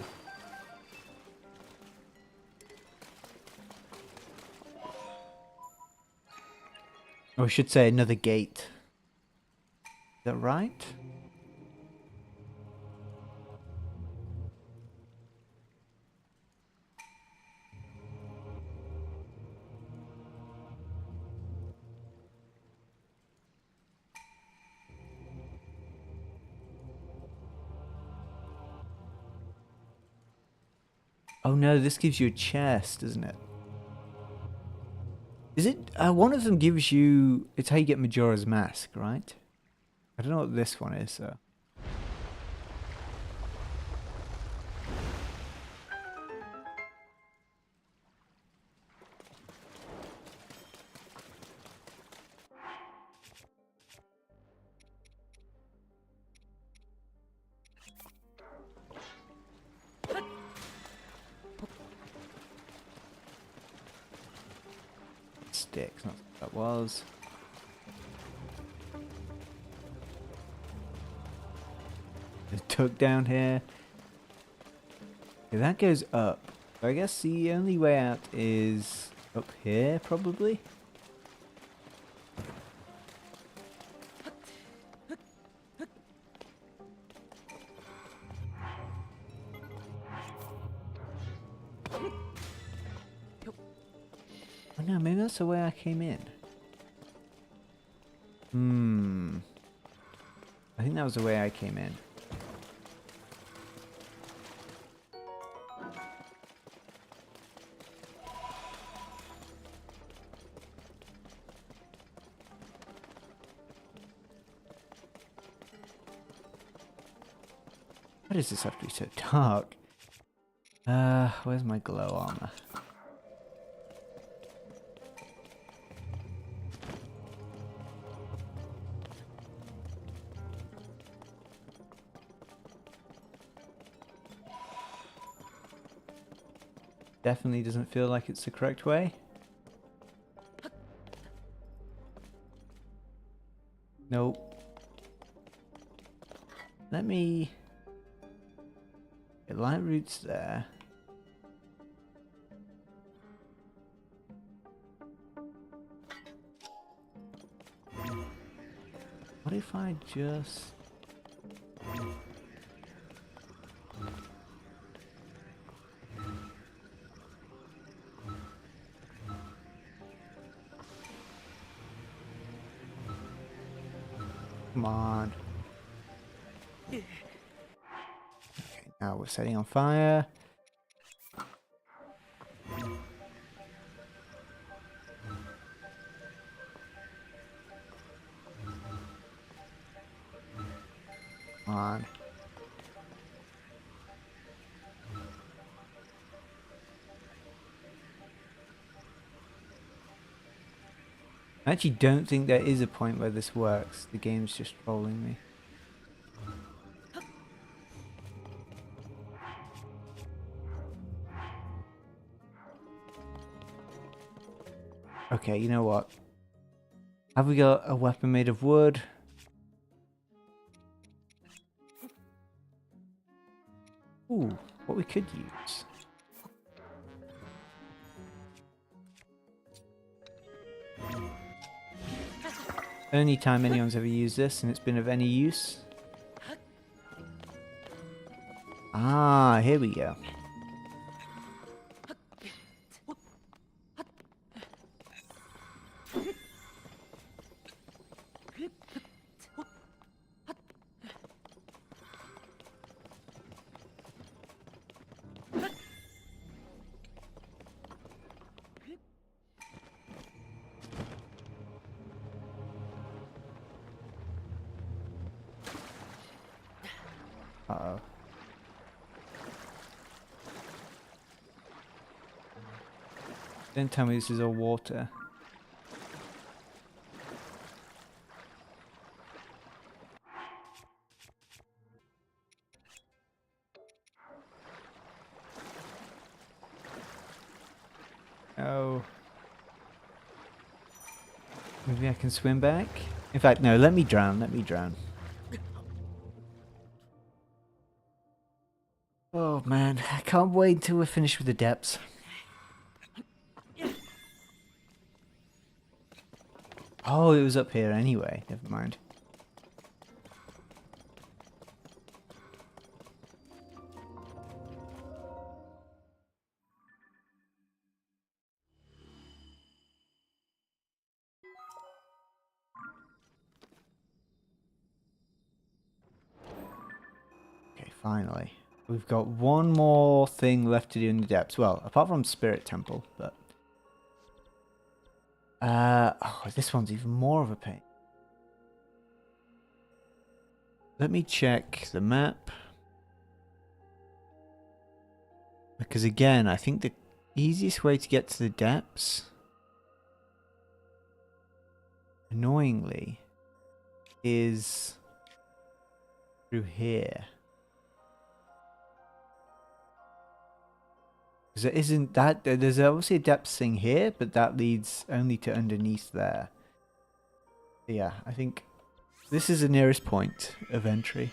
Or I should say another gate. Is that right? Oh no, this gives you a chest, doesn't it? Is it? One of them gives you... It's how you get Majora's Mask, right? I don't know what this one is, so... Sticks, not what that was. There's a tug down here. Okay, that goes up. So I guess the only way out is up here, probably? Oh no, maybe that's the way I came in. I think that was the way I came in. Why does this have to be so dark? Where's my glow armor? Definitely doesn't feel like it's the correct way. Nope. Let me... Okay, light routes there. What if I just... Come on. Okay, now we're setting on fire. Come on. I actually don't think there is a point where this works. The game's just trolling me. Okay, you know what? Have we got a weapon made of wood? Ooh, what we could use. Only time anyone's ever used this and it's been of any use. Ah, here we go. Uh-oh. Don't tell me this is all water. Oh. Maybe I can swim back? In fact, no, let me drown, let me drown. Oh man, I can't wait until we're finished with the depths. Oh, it was up here anyway. Never mind. Okay, finally. We've got one more thing left to do in the depths. Well, apart from Spirit Temple, but... oh, this one's even more of a pain. Let me check the map. Because again, I think the easiest way to get to the depths, annoyingly, is through here. Because there isn't that, there's obviously a depths thing here, but that leads only to underneath there. Yeah, I think this is the nearest point of entry.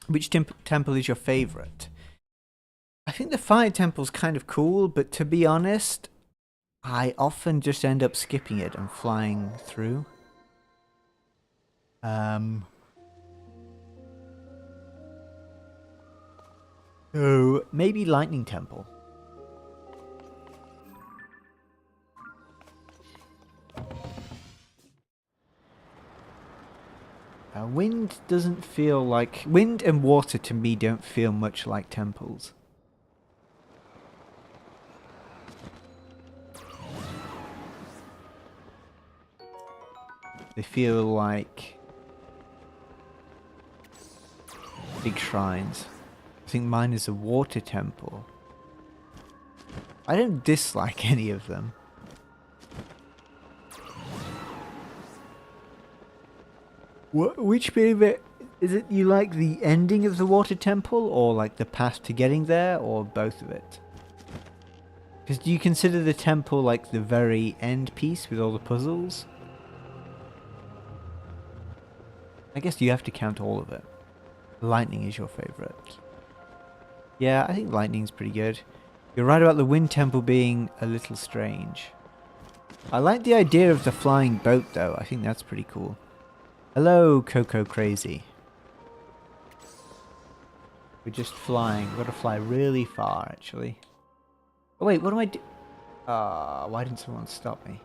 Which temple is your favorite? I think the fire temple's kind of cool, but to be honest, I often just end up skipping it and flying through. So maybe Lightning Temple. Wind doesn't feel like... Wind and water to me don't feel much like temples. They feel like big shrines. I think mine is a water temple. I don't dislike any of them. Which bit of it is it you like, the ending of the water temple, or like the path to getting there, or both of it? Because do you consider the temple like the very end piece with all the puzzles? I guess you have to count all of it. Lightning is your favourite. Yeah, I think lightning's pretty good. You're right about the wind temple being a little strange. I like the idea of the flying boat though. I think that's pretty cool. Hello, Coco Crazy. We're just flying. We've got to fly really far, actually. Oh wait, what am I doing? Why didn't someone stop me?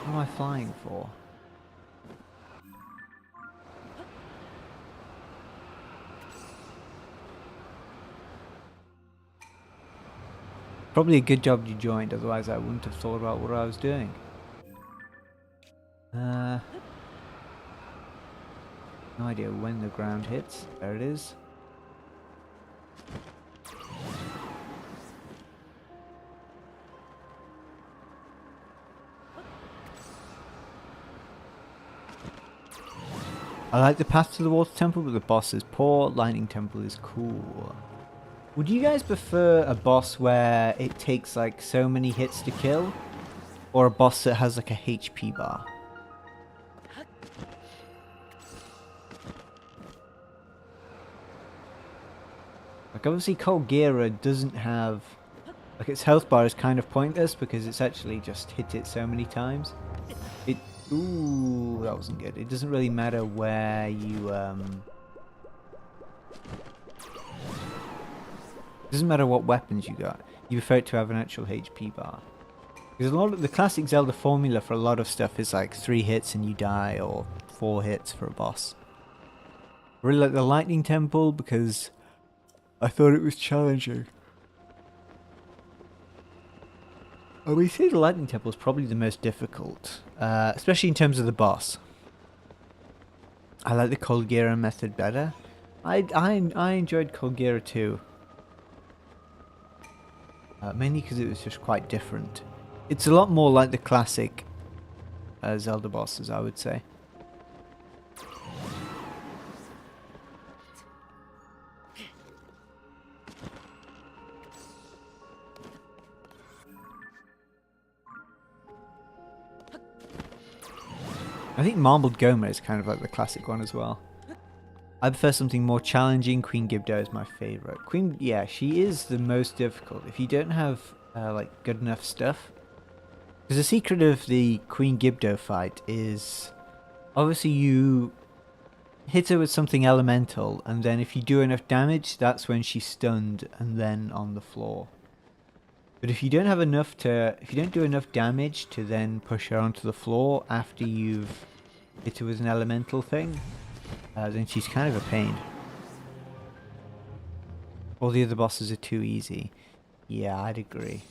What am I flying for? Probably a good job you joined, otherwise I wouldn't have thought about what I was doing. No idea when the ground hits. There it is. I like the path to the water temple, but the boss is poor. Lightning temple is cool. Would you guys prefer a boss where it takes like so many hits to kill, or a boss that has like a HP bar? Like obviously Colgira doesn't have, like its health bar is kind of pointless because it's actually just hit it so many times. Ooh, that wasn't good. It doesn't really matter where you it doesn't matter what weapons you got. You prefer it to have an actual HP bar. Because a lot of the classic Zelda formula for a lot of stuff is like 3 hits and you die, or 4 hits for a boss. I really like the Lightning Temple because I thought it was challenging. I would say the Lightning Temple is probably the most difficult, especially in terms of the boss. I like the Colgira method better. I enjoyed Colgira too. Mainly because it was just quite different. It's a lot more like the classic Zelda bosses, I would say. I think Marbled Goma is kind of like the classic one as well. I prefer something more challenging. Queen Gibdo is my favourite. Queen, yeah, she is the most difficult. If you don't have like good enough stuff. Because the secret of the Queen Gibdo fight is obviously you hit her with something elemental, and then if you do enough damage, that's when she's stunned and then on the floor. But if you don't have enough to, if you don't do enough damage to then push her onto the floor after you've hit her with an elemental thing, then she's kind of a pain. All the other bosses are too easy. Yeah, I'd agree.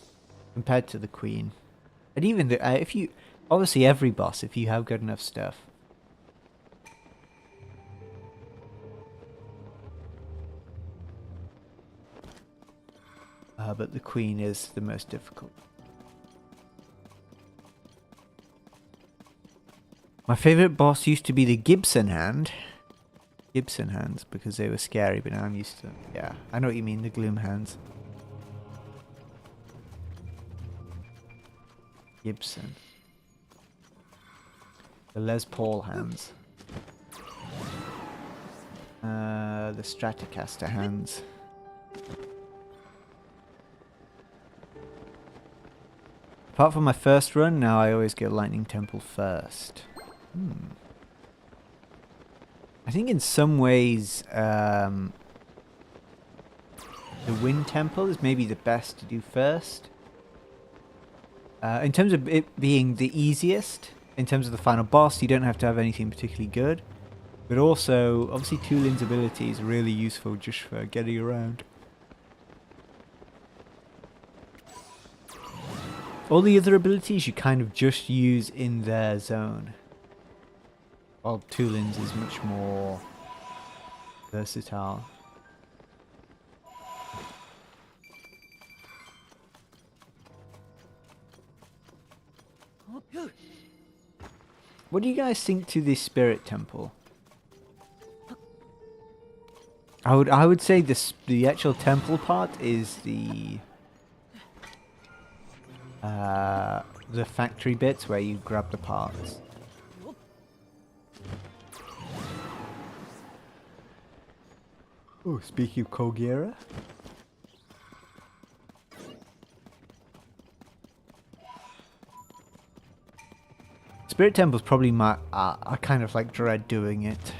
Compared to the Queen. And even the, if you, obviously every boss, if you have good enough stuff. But the Queen is the most difficult. My favorite boss used to be the Gibson hand. Gibson hands, because they were scary, but now I'm used to them. Yeah, I know what you mean, the Gloom hands. Gibson. The Les Paul hands. The Stratocaster hands. Apart from my first run, now I always go Lightning Temple first. I think in some ways, the Wind Temple is maybe the best to do first. In terms of it being the easiest, in terms of the final boss, you don't have to have anything particularly good. But also, obviously Tulin's ability is really useful just for getting around. All the other abilities you kind of just use in their zone. While Tulin's is much more versatile. What do you guys think to the Spirit Temple? I would say the actual temple part is the factory bits where you grab the parts. Oh, speaking of Kogera. Spirit Temple's probably my I kind of like dread doing it.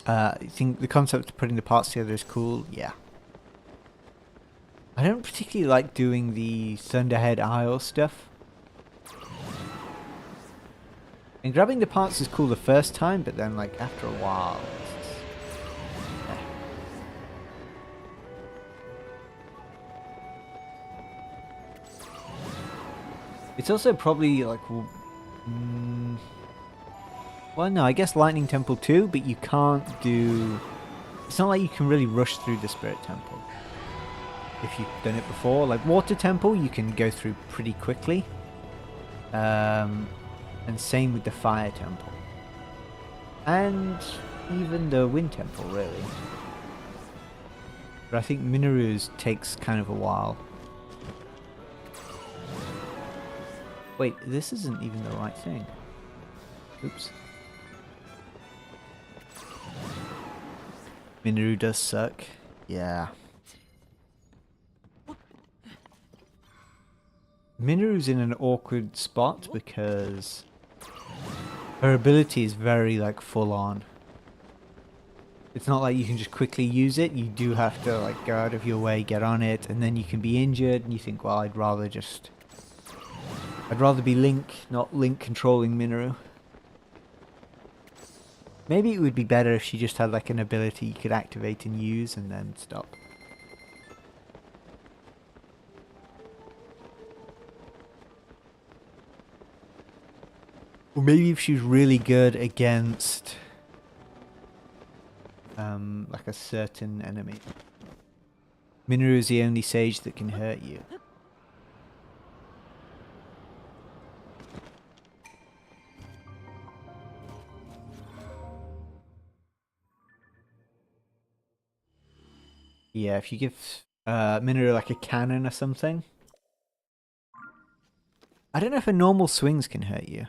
You think the concept of putting the parts together is cool? Yeah. I don't particularly like doing the Thunderhead Isle stuff. And grabbing the parts is cool the first time, but then like after a while, it's also probably like, well no, I guess Lightning Temple too, but you can't do, it's not like you can really rush through the Spirit Temple. If you've done it before, like Water Temple you can go through pretty quickly. And same with the Fire Temple. And even the Wind Temple, really. But I think Minoru's takes kind of a while. Wait, this isn't even the right thing. Oops. Minoru does suck. Yeah. Minoru's in an awkward spot because her ability is very like full on. It's not like you can just quickly use it. You do have to like go out of your way, get on it, and then you can be injured and you think, well, I'd rather be Link, not Link controlling Minoru. Maybe it would be better if she just had like an ability you could activate and use and then stop. Or maybe if she's really good against like a certain enemy. Minoru is the only sage that can hurt you. Yeah, if you give Minoru like a cannon or something. I don't know if her normal swings can hurt you.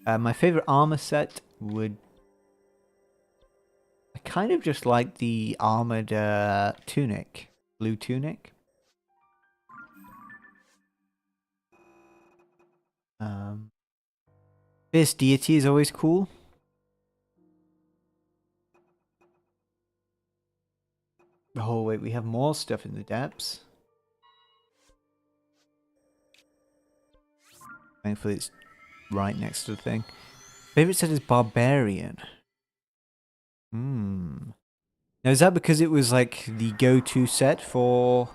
My favorite armor set would... I kind of just like the armored tunic, blue tunic. Fierce deity is always cool. Oh wait, we have more stuff in the depths. Thankfully it's right next to the thing. Favorite set is Barbarian. Now is that because it was like the go-to set for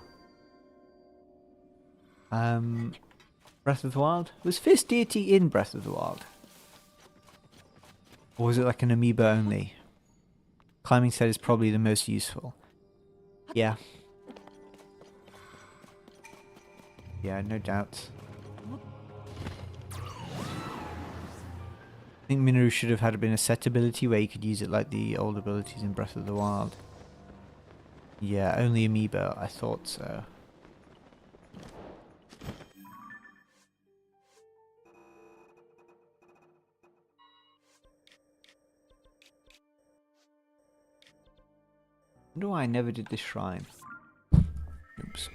Breath of the Wild? Was Fierce Deity in Breath of the Wild? Or was it like an amiibo only? Climbing set is probably the most useful. Yeah. Yeah, no doubt. I think Minoru should have had been a set ability where you could use it like the old abilities in Breath of the Wild. Yeah, only amiibo, I thought so. I wonder why I never did this shrine. Oops.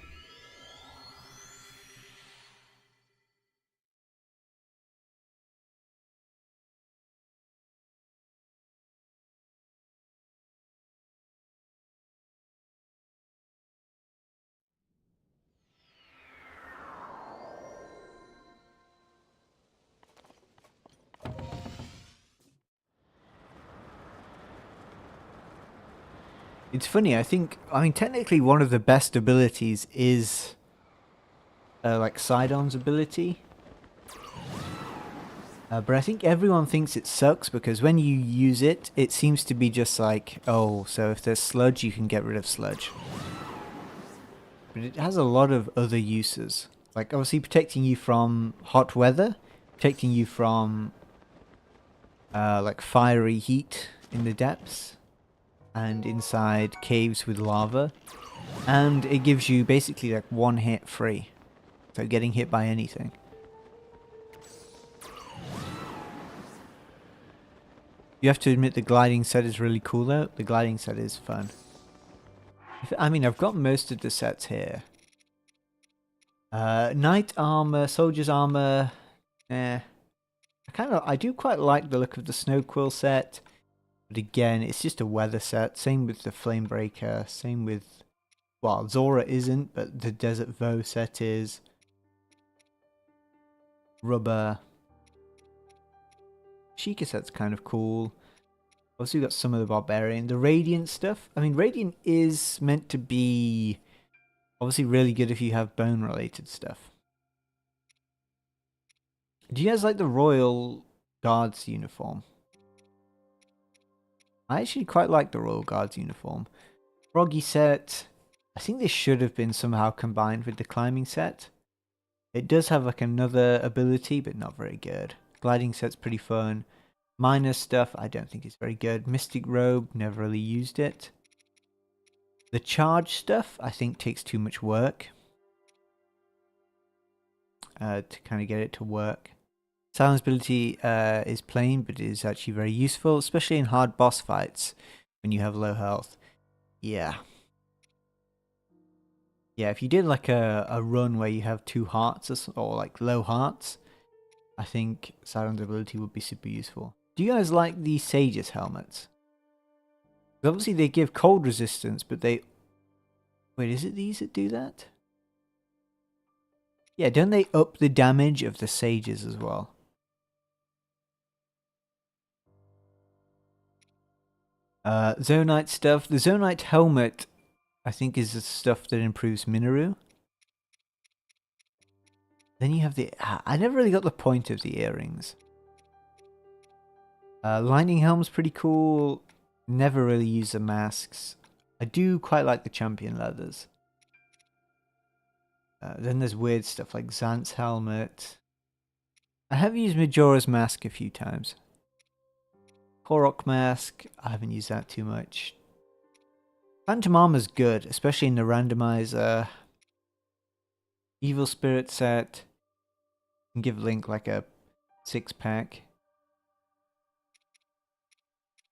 It's funny, I mean, technically one of the best abilities is, like, Sidon's ability. But I think everyone thinks it sucks because when you use it, it seems to be just like, oh, so if there's sludge, you can get rid of sludge. But it has a lot of other uses. Like, obviously protecting you from hot weather, protecting you from, like, fiery heat in the depths, and inside caves with lava. And it gives you basically like one hit free. So getting hit by anything. You have to admit the gliding set is really cool though. The gliding set is fun. I mean, I've got most of the sets here. Knight armor, soldier's armor. I do quite like the look of the snow quill set. But again, it's just a weather set. Same with the Flamebreaker. Same with... Well, Zora isn't, but the Desert Voe set is. Rubber. Sheikah set's kind of cool. Also, got some of the Barbarian. The Radiant stuff. I mean, Radiant is meant to be obviously really good if you have bone-related stuff. Do you guys like the Royal Guards uniform? I actually quite like the Royal Guards uniform. Froggy set. I think this should have been somehow combined with the climbing set. It does have like another ability, but not very good. Gliding set's pretty fun. Minor stuff, I don't think it's very good. Mystic Robe, never really used it. The charge stuff, I think takes too much work. To kind of get it to work. Silence ability is plain, but it is actually very useful, especially in hard boss fights when you have low health. Yeah. Yeah, if you did like a run where you have 2 hearts or like low hearts, I think Silence ability would be super useful. Do you guys like the Sage's helmets? Obviously they give cold resistance, but they... Wait, is it these that do that? Yeah, don't they up the damage of the Sages as well? Zonite stuff. The Zonite helmet, I think, is the stuff that improves Minoru. Then you have the... I never really got the point of the earrings. Lightning Helm's pretty cool. Never really use the masks. I do quite like the champion leathers. Then there's weird stuff like Xant's helmet. I have used Majora's mask a few times. Korok mask, I haven't used that too much. Phantom armor's good, especially in the randomizer. Evil Spirit set. Can give Link like a 6-pack.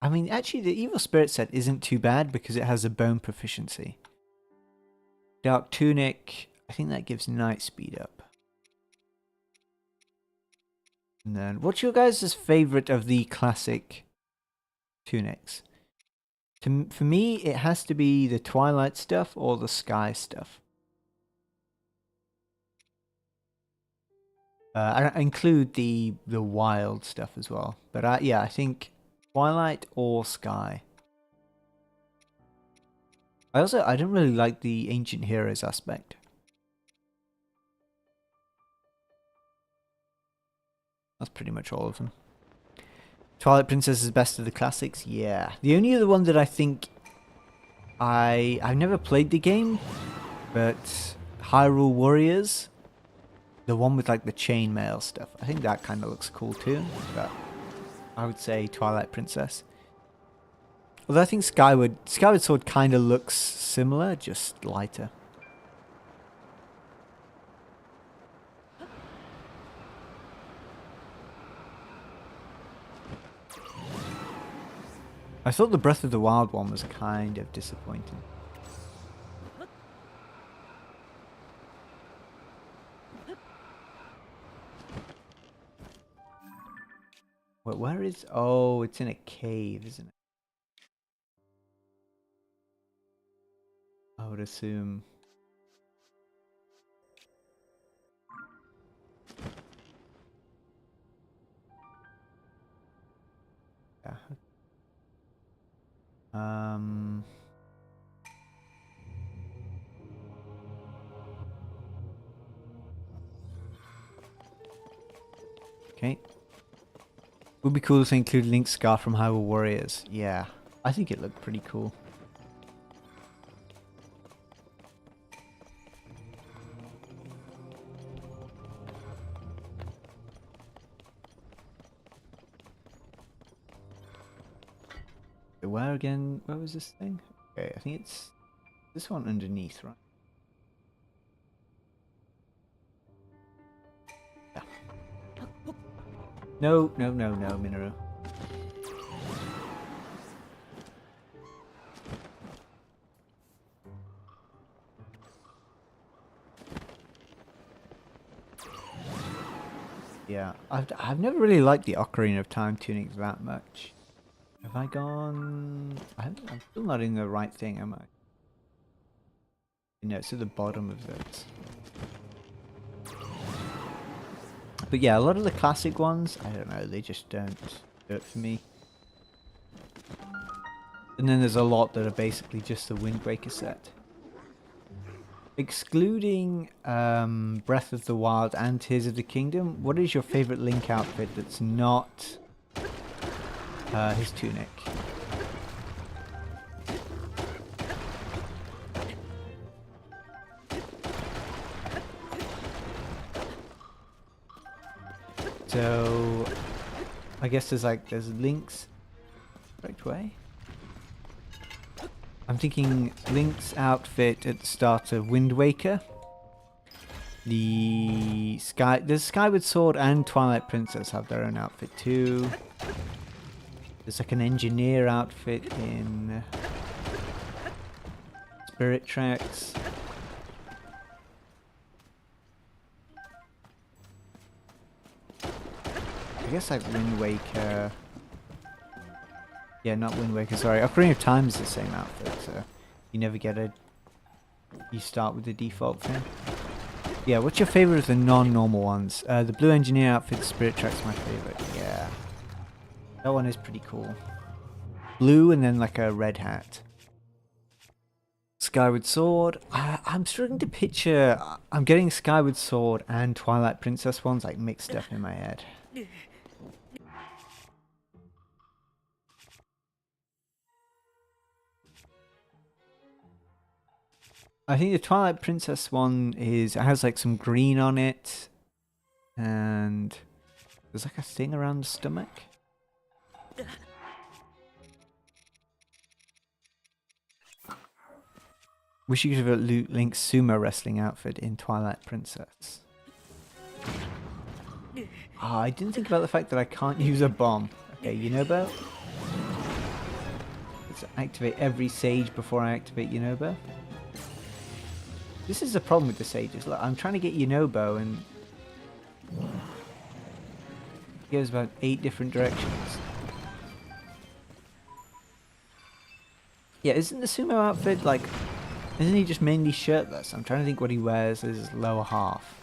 I mean, actually, the Evil Spirit set isn't too bad because it has a bone proficiency. Dark Tunic, I think that gives Night Speed up. And then, what's your guys' favorite of the classic tunics? For me, it has to be the Twilight stuff or the Sky stuff. I include the wild stuff as well. But yeah, I think Twilight or Sky. I don't really like the Ancient Heroes aspect. That's pretty much all of them. Twilight Princess is best of the classics? Yeah. The only other one that I think I've never played the game, but Hyrule Warriors, the one with like the chainmail stuff. I think that kind of looks cool too, but I would say Twilight Princess. Although I think Skyward Sword kind of looks similar, just lighter. I thought the Breath of the Wild one was kind of disappointing. Wait, where is... Oh, it's in a cave, isn't it? I would assume. Yeah. Okay. Would be cool to include Link's scar from Hyrule Warriors. Yeah, I think it looked pretty cool. Where again? Where was this thing? Okay, I think it's this one underneath, right? Yeah. No, Minoru. Yeah, I've never really liked the Ocarina of Time tunics that much. Have I gone... I'm still not in the right thing, am I? No, it's at the bottom of this. But yeah, a lot of the classic ones, I don't know, they just don't do it for me. And then there's a lot that are basically just the Wind Waker set. Excluding Breath of the Wild and Tears of the Kingdom, what is your favorite Link outfit that's not his tunic? So I guess there's Link's correct way. I'm thinking Link's outfit at the start of Wind Waker. The Skyward Sword and Twilight Princess have their own outfit too. There's like an engineer outfit in Spirit Tracks. I guess like Wind Waker. Yeah, not Wind Waker, sorry. Ocarina of Time is the same outfit, so you never get a... You start with the default thing. Yeah, what's your favorite of the non-normal ones? The Blue Engineer outfit, Spirit Track's my favorite. Yeah. That one is pretty cool. Blue and then like a red hat. Skyward Sword. I'm struggling to picture... I'm getting Skyward Sword and Twilight Princess ones like mixed up in my head. I think the Twilight Princess one it has like some green on it, and there's like a thing around the stomach. Wish you could have Link's sumo wrestling outfit in Twilight Princess. I didn't think about the fact that I can't use a bomb. Okay, you know about? Let's activate every sage before I activate Yunobo. This is the problem with the sages. Look, I'm trying to get Yunobo and it goes about 8 different directions. Yeah, isn't the sumo outfit like... Isn't he just mainly shirtless? I'm trying to think what he wears as his lower half.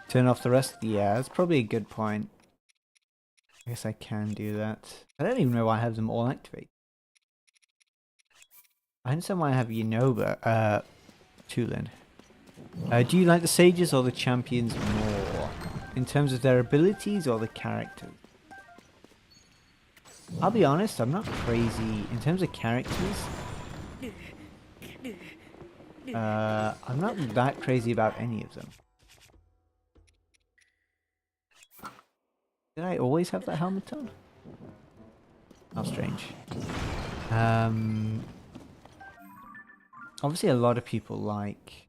Turn off the rest? Yeah, that's probably a good point. I guess I can do that. I don't even know why I have them all activated. I understand why I have Yunobo, Tulin. Do you like the sages or the champions more? In terms of their abilities or the characters? I'll be honest, I'm not crazy. In terms of characters, I'm not that crazy about any of them. Did I always have that helmet on? How strange. Obviously a lot of people like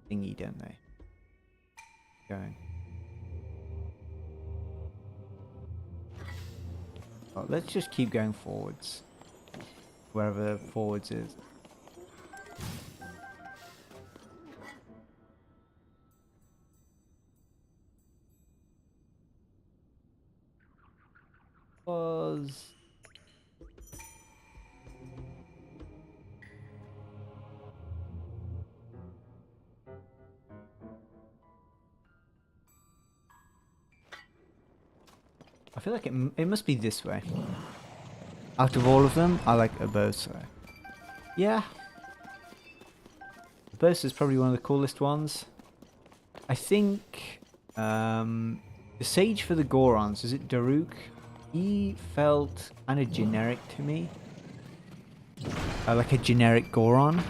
thingy, don't they? Going. Well, let's just keep going forwards. Wherever forwards is. Was... I feel like it must be this way. Out of all of them, I like Urbosa. Yeah. Urbosa is probably one of the coolest ones. I think the sage for the Gorons, is it Daruk? He felt kind of generic to me. Like a generic Goron.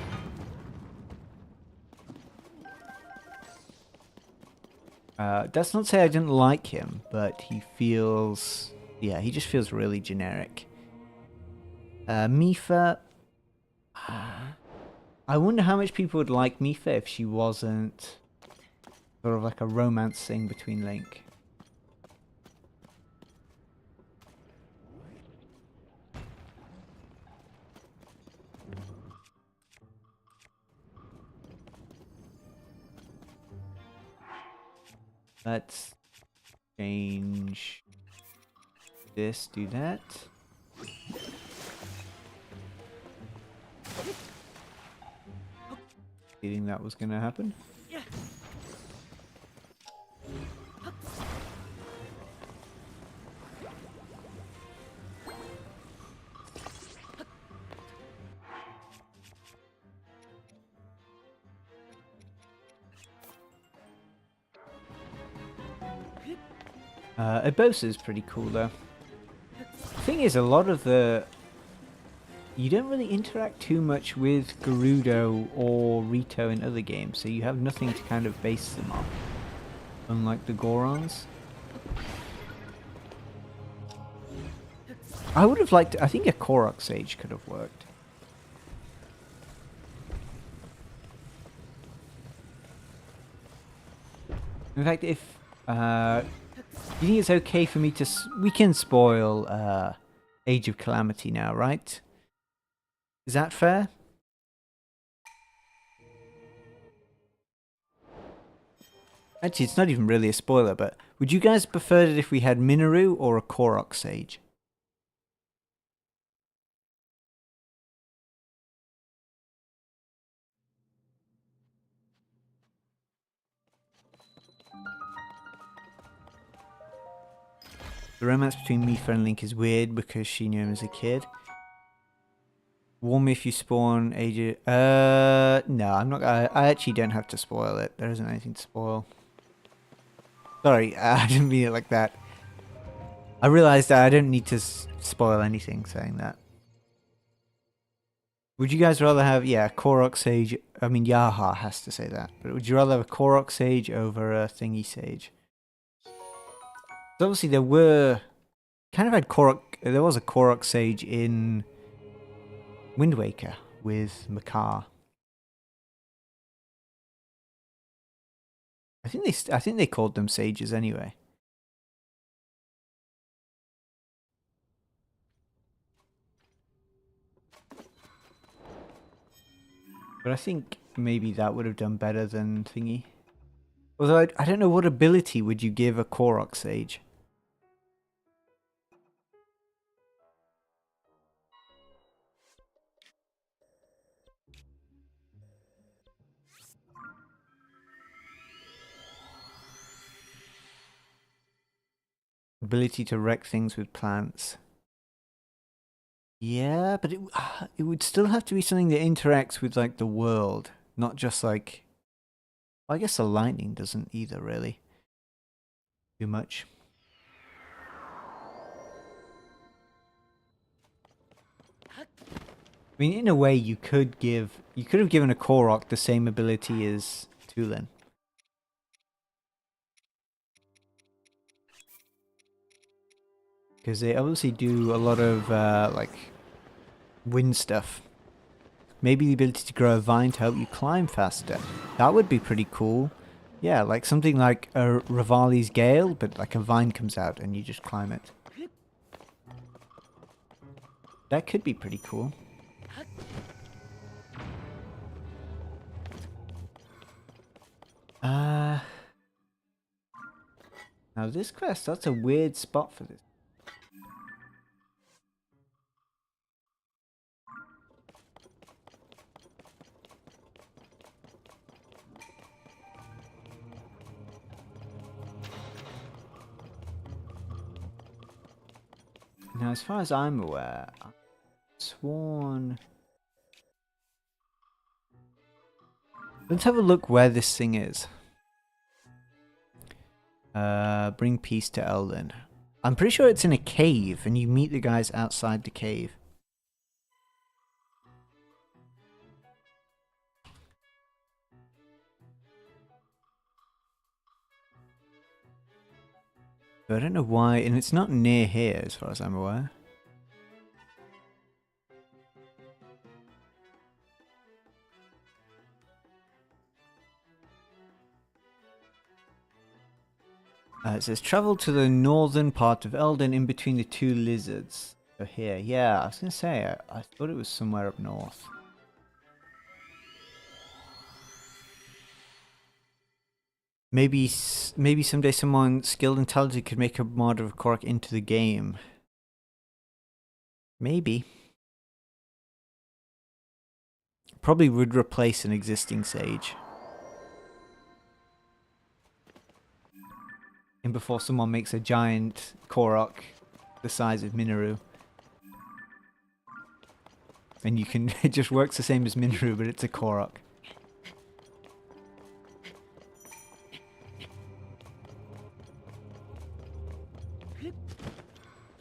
That's not to say I didn't like him, but he feels... Yeah, he just feels really generic. Mipha... I wonder how much people would like Mipha if she wasn't sort of like a romance thing between Link. Let's change this, do that. Feeling that was gonna happen. Urbosa is pretty cool though. The thing is, a lot of the... You don't really interact too much with Gerudo or Rito in other games, so you have nothing to kind of base them on. Unlike the Gorons. I would have liked... I think a Korok Sage could have worked. In fact, if... you think it's okay for me to... We can spoil Age of Calamity now, right? Is that fair? Actually, it's not even really a spoiler, but would you guys prefer it if we had Minoru or a Korok Sage? The romance between Mipha and Link is weird because she knew him as a kid. Warn me if you spawn Age of... no, I'm not... I actually don't have to spoil it. There isn't anything to spoil. Sorry, I didn't mean it like that. I realized that I don't need to spoil anything saying that. Would you guys rather have, yeah, Korok Sage? I mean, Yaha has to say that. But would you rather have a Korok Sage over a Thingy Sage? So obviously there were... Kind of had Korok... There was a Korok Sage in Wind Waker with Makar. I think they called them Sages anyway. But I think maybe that would have done better than Thingy. Although I don't know, what ability would you give a Korok Sage? Ability to wreck things with plants. Yeah, but it would still have to be something that interacts with like the world, not just like... Well, I guess the lightning doesn't either, really. Too much. I mean, in a way, you could have given a Korok the same ability as Tulin. Because they obviously do a lot of, like, wind stuff. Maybe the ability to grow a vine to help you climb faster. That would be pretty cool. Yeah, like something like a Rivali's Gale, but like a vine comes out and you just climb it. That could be pretty cool. Now this quest, that's a weird spot for this. Now, as far as I'm aware, I've sworn... Let's have a look where this thing is. Bring peace to Eldon. I'm pretty sure it's in a cave, and you meet the guys outside the cave. But I don't know why, and it's not near here as far as I'm aware. It says travel to the northern part of Eldon in between the two lizards. So here, yeah, I was gonna say, I thought it was somewhere up north. Maybe someday someone skilled and talented could make a mod of Korok into the game. Maybe. Probably would replace an existing Sage. And before someone makes a giant Korok the size of Minoru. And you can, it just works the same as Minoru, but it's a Korok.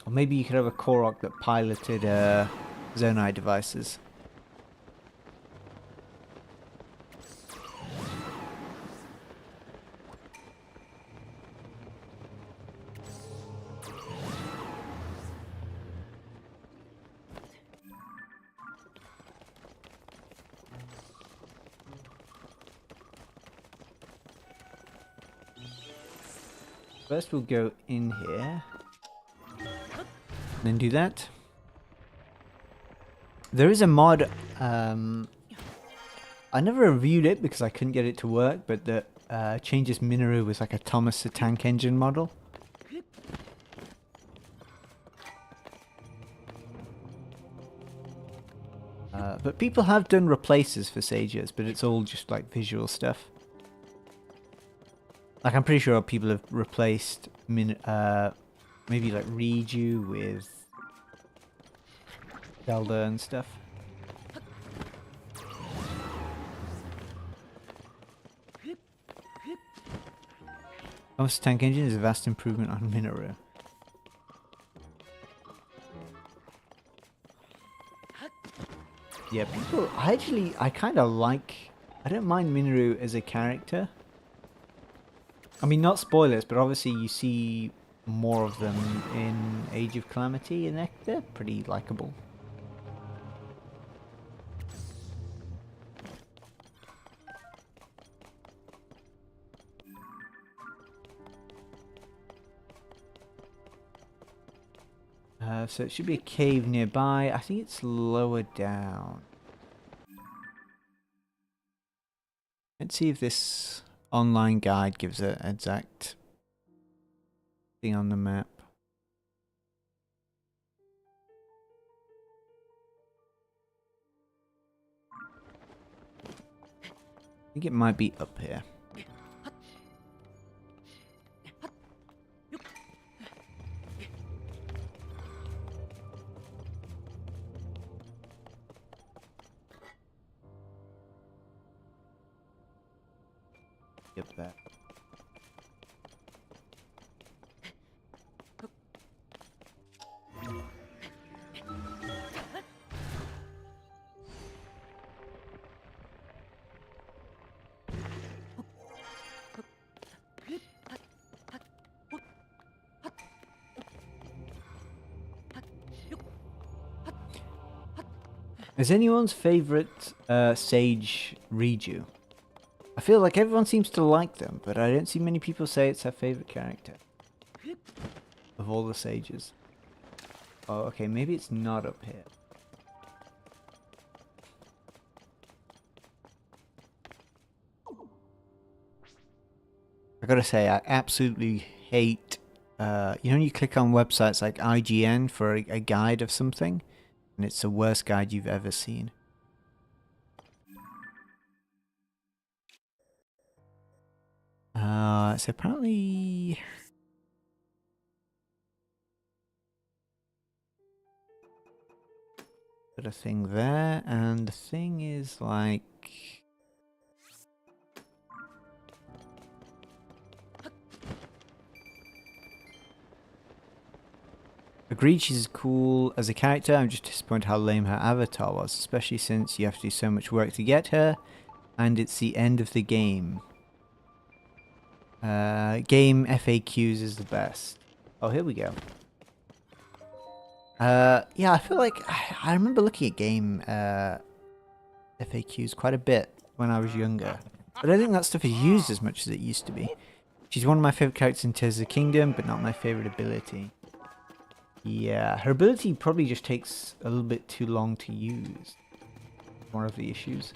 Or maybe you could have a Korok that piloted Zonai devices. First we'll go in here. Then do that. There is a mod, I never reviewed it because I couldn't get it to work, but that changes Minoru with like a Thomas the Tank Engine model. But people have done replaces for Sages, but it's all just like visual stuff. Like I'm pretty sure people have replaced maybe like Reju with Zelda and stuff. Thomas Tank Engine is a vast improvement on Minoru. Yeah, people, I kind of like, I don't mind Minoru as a character. I mean, not spoilers, but obviously you see more of them in Age of Calamity, and they're pretty likable. So it should be a cave nearby. I think it's lower down. Let's see if this online guide gives an exact thing on the map. I think it might be up here. Yep, there. Is anyone's favorite sage Riju? I feel like everyone seems to like them, but I don't see many people say it's their favorite character of all the sages. Oh, okay, maybe it's not up here. I gotta say, I absolutely hate, you know, when you click on websites like IGN for a guide of something, and it's the worst guide you've ever seen. So apparently... Got a thing there, and the thing is like... Agreed, she's cool as a character. I'm just disappointed how lame her avatar was, especially since you have to do so much work to get her, and it's the end of the game. Game FAQs is the best. Oh, here we go. Yeah, I feel like I remember looking at game FAQs quite a bit when I was younger, but I don't think that stuff is used as much as it used to be. She's one of my favorite characters in Tears of the Kingdom, but not my favorite ability. Yeah, her ability probably just takes a little bit too long to use. One of the issues.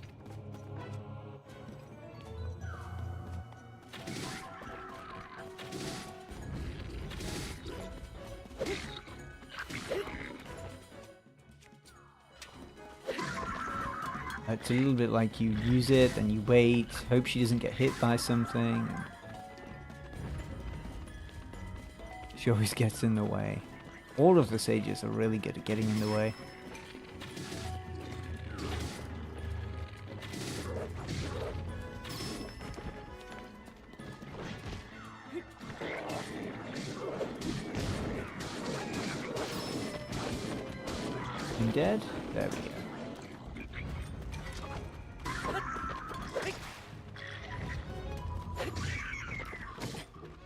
It's a little bit like you use it, and you wait, hope she doesn't get hit by something. She always gets in the way. All of the sages are really good at getting in the way. I'm dead? There we go.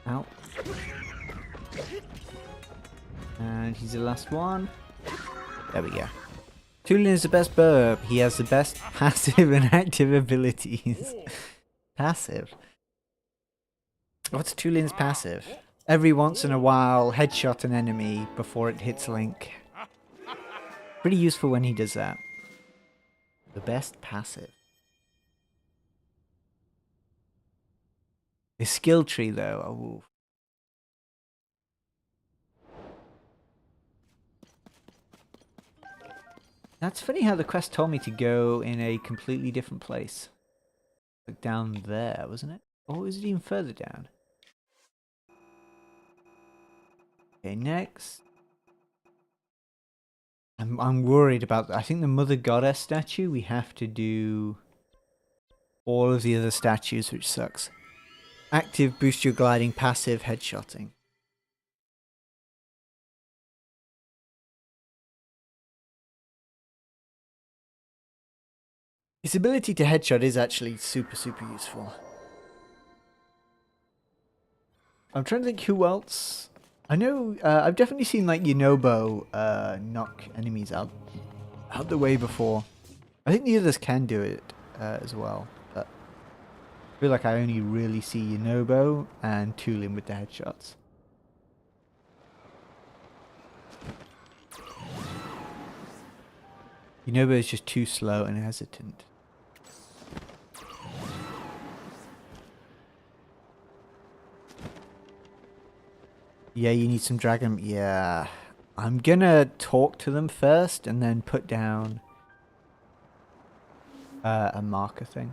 Ow. And he's the last one. There we go. Tulin is the best burb. He has the best passive and active abilities. Passive? What's Tulin's passive? Every once in a while, headshot an enemy before it hits Link. Pretty useful when he does that. The best passive. His skill tree, though. Oh. That's funny how the quest told me to go in a completely different place. Like down there, wasn't it? Or was it even further down? Okay, next. I'm worried about that. I think the Mother Goddess statue, we have to do all of the other statues, which sucks. Active, boost your gliding, passive, headshotting. His ability to headshot is actually super useful. I'm trying to think who else. I know I've definitely seen like Yunobo knock enemies out the way before. I think the others can do it as well, but I feel like I only really see Yunobo and Tulin with the headshots. Yunobo is just too slow and hesitant. Yeah, you need some dragon. Yeah. I'm gonna talk to them first and then put down a marker thing.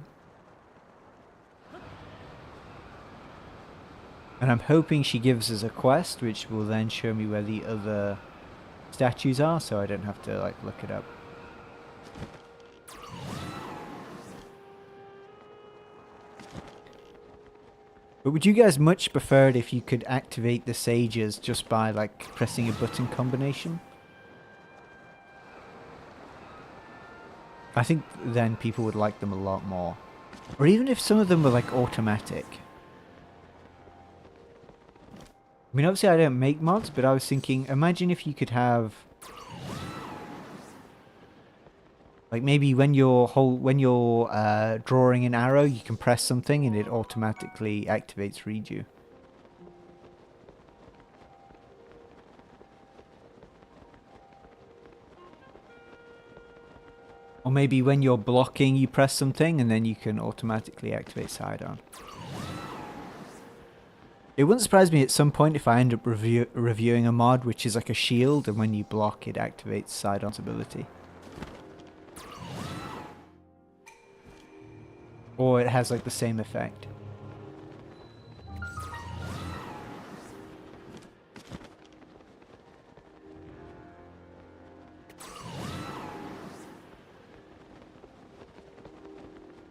And I'm hoping she gives us a quest, which will then show me where the other statues are, so I don't have to like look it up. But would you guys much prefer it if you could activate the sages just by like pressing a button combination? I think then people would like them a lot more. Or even if some of them were like automatic. I mean, obviously I don't make mods, but I was thinking, imagine if you could have like maybe when you're drawing an arrow, you can press something and it automatically activates redo. Or maybe when you're blocking, you press something and then you can automatically activate side-on. It wouldn't surprise me at some point if I end up reviewing a mod which is like a shield, and when you block, it activates side-on's ability. Or it has like the same effect.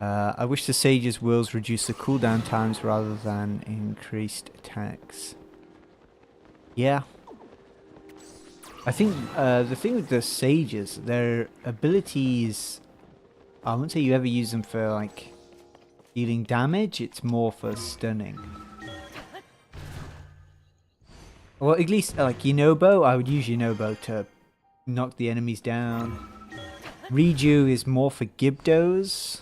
I wish the Sage's Whirls reduce the cooldown times rather than increased attacks. Yeah. I think the thing with the Sages, their abilities, I wouldn't say you ever use them for like dealing damage, it's more for stunning. Well, at least like Yunobo, I would use Yunobo to knock the enemies down. Reju is more for Gibdos.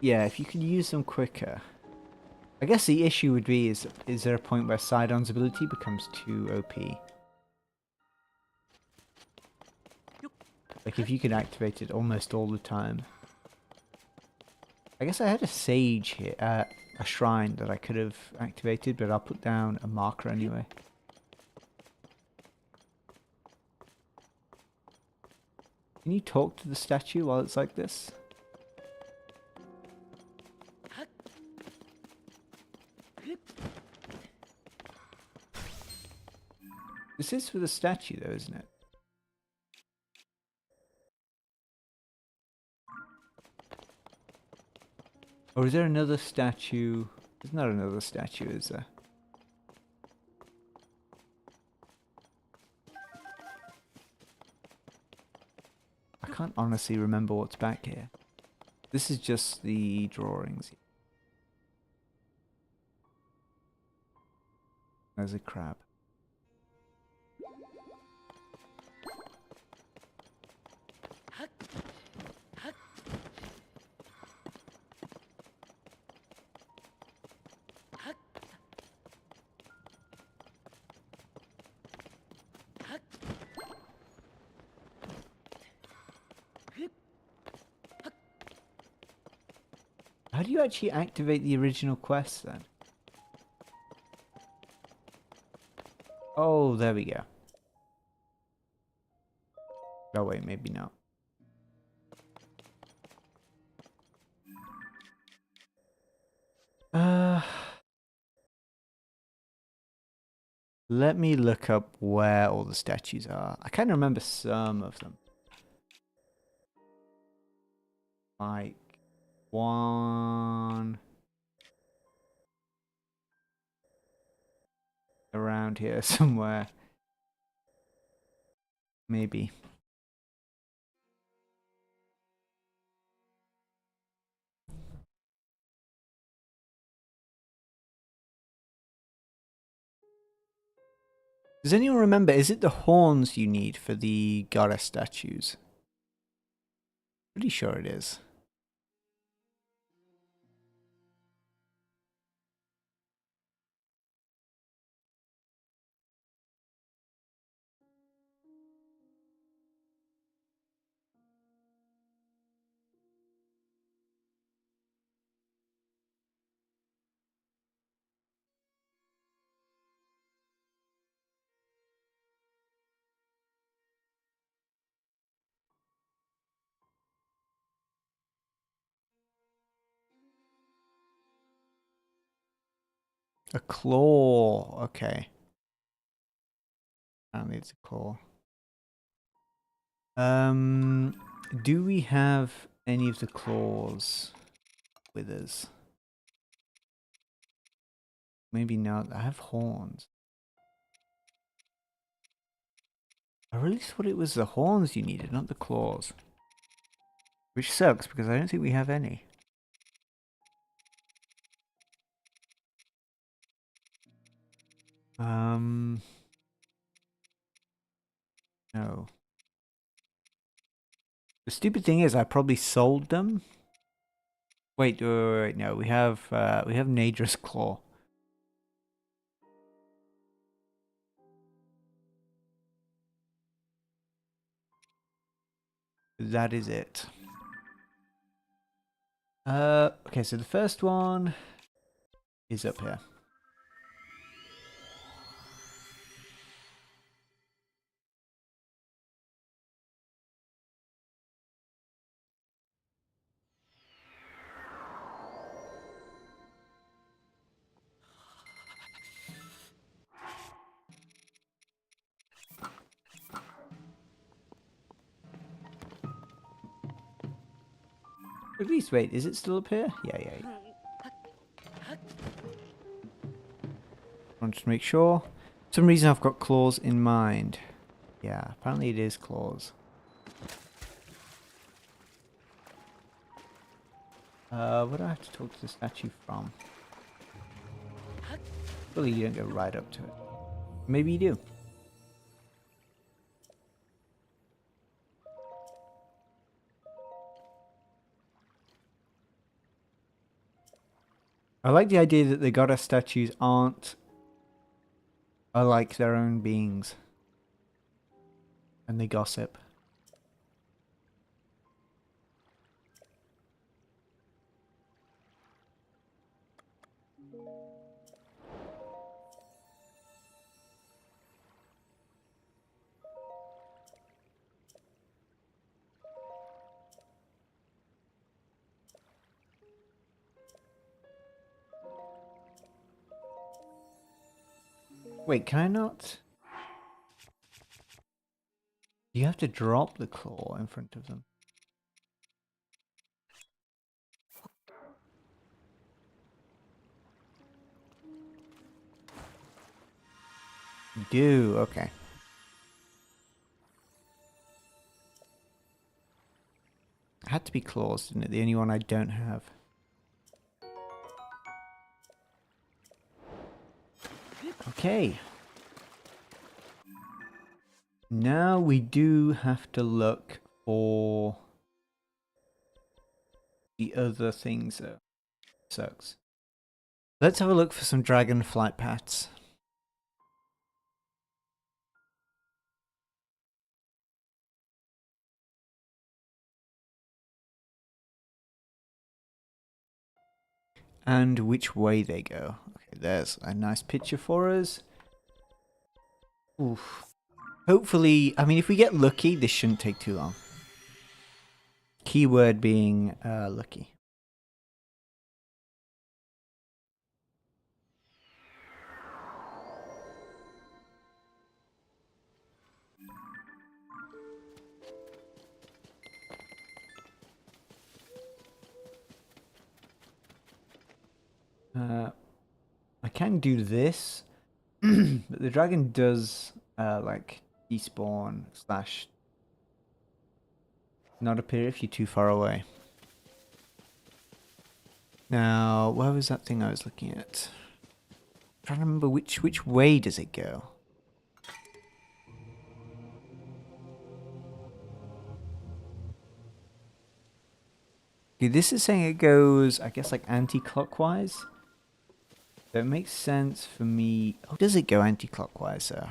Yeah, if you could use them quicker. I guess the issue would be is there a point where Sidon's ability becomes too OP? Like if you could activate it almost all the time. I guess I had a sage here, a shrine that I could have activated, but I'll put down a marker anyway. Can you talk to the statue while it's like this? This is for the statue though, isn't it? Or is there another statue? There's not another statue, is there? I can't honestly remember what's back here. This is just the drawings. There's a crab. How do you actually activate the original quest then? Oh, there we go. Oh wait, maybe not. Let me look up where all the statues are. I kind of remember some of them. Like one. around here somewhere. Maybe. Does anyone remember, is it the horns you need for the goddess statues? Pretty sure it is. A claw. Okay. Apparently it's a claw. Do we have any of the claws with us? Maybe not. I have horns. I really thought it was the horns you needed, not the claws. Which sucks because I don't think we have any. No. The stupid thing is I probably sold them. Wait, no, we have Nadra's claw. That is it. Okay, so the first one is up here. At least, wait, is it still up here? Yeah. I want to make sure. For some reason I've got claws in mind. Yeah, apparently it is claws. Where do I have to talk to the statue from? Really, you don't go right up to it. Maybe you do. I like the idea that the goddess statues are like their own beings. And they gossip. Wait, can I not? You have to drop the claw in front of them. You do, okay. It had to be claws, didn't it? The only one I don't have. Okay. Now we do have to look for the other things that sucks. Let's have a look for some dragon flight paths. And which way they go. Okay, there's a nice picture for us. Oof. Hopefully, I mean, if we get lucky, this shouldn't take too long. Keyword being lucky. I can do this. But the dragon does like despawn slash not appear if you're too far away. Now, where was that thing I was looking at? I'm trying to remember which way does it go? Okay, this is saying it goes, I guess, like anti-clockwise. So it makes sense for me. Oh, does it go anti-clockwise, sir?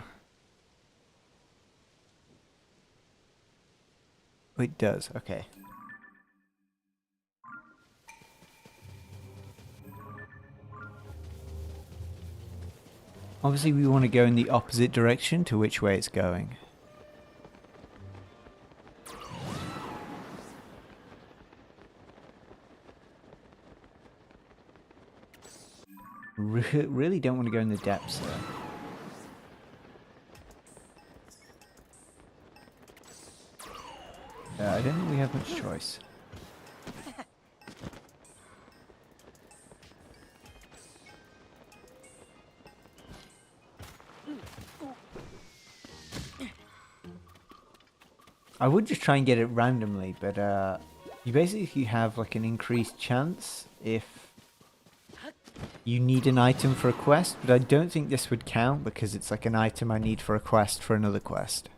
Oh, it does. Okay. Obviously, we want to go in the opposite direction to which way it's going. Really don't want to go in the depths, though. I don't think we have much choice. I would just try and get it randomly, but you basically have like an increased chance if you need an item for a quest, but I don't think this would count because it's like an item I need for a quest for another quest.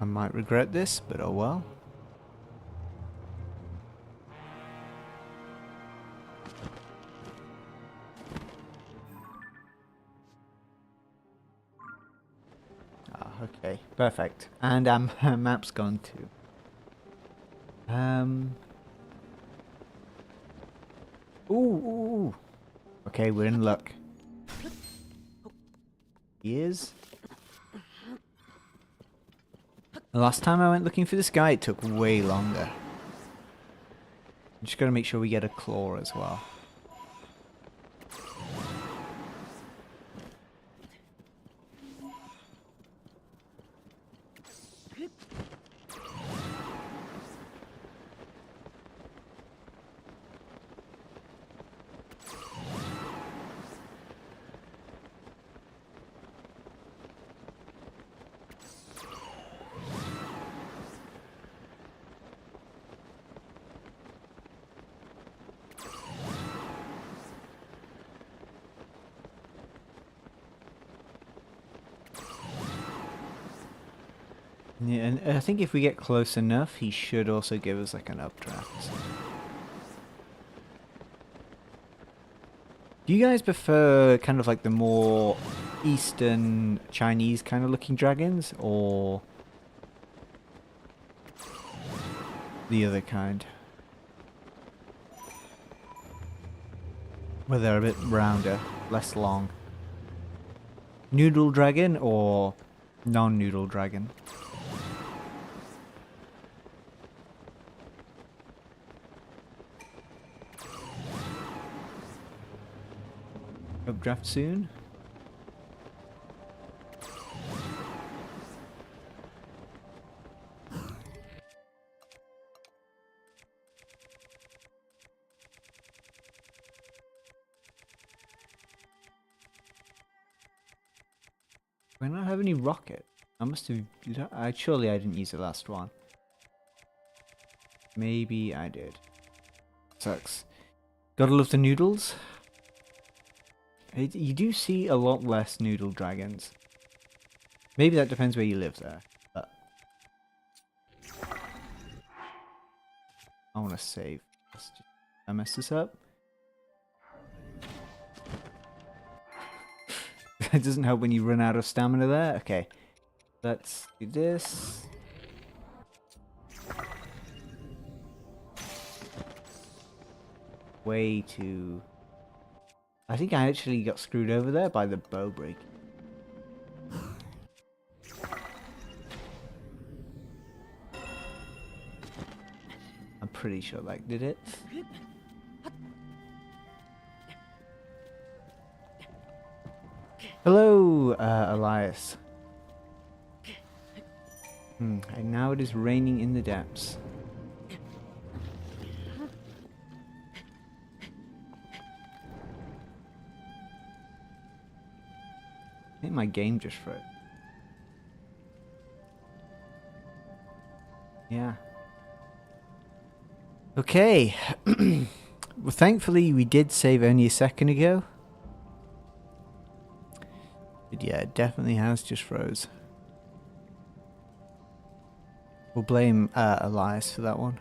I might regret this, but oh well. Ah, okay, perfect. And map's gone too. Ooh. Okay, we're in luck. He is. The last time I went looking for this guy, it took way longer. Just gotta make sure we get a claw as well. Yeah, and I think if we get close enough, he should also give us like an updraft. Do you guys prefer kind of like the more Eastern Chinese kind of looking dragons, or the other kind? Where they're a bit rounder, less long. Noodle dragon or non-noodle dragon? Updraft soon? Do I not have any rocket? I must have... surely I didn't use the last one. Maybe I did. Sucks. Gotta love the noodles. You do see a lot less noodle dragons. Maybe that depends where you live there. But I want to save. I mess this up. It doesn't help when you run out of stamina there. Okay. Let's do this. Way too... I think I actually got screwed over there by the bow break. pretty sure that did it. Hello, Elias. And now it is raining in the depths. I think my game just froze. Yeah. Okay. Well, thankfully we did save only a second ago. But yeah, it definitely has just froze. We'll blame Elias for that one.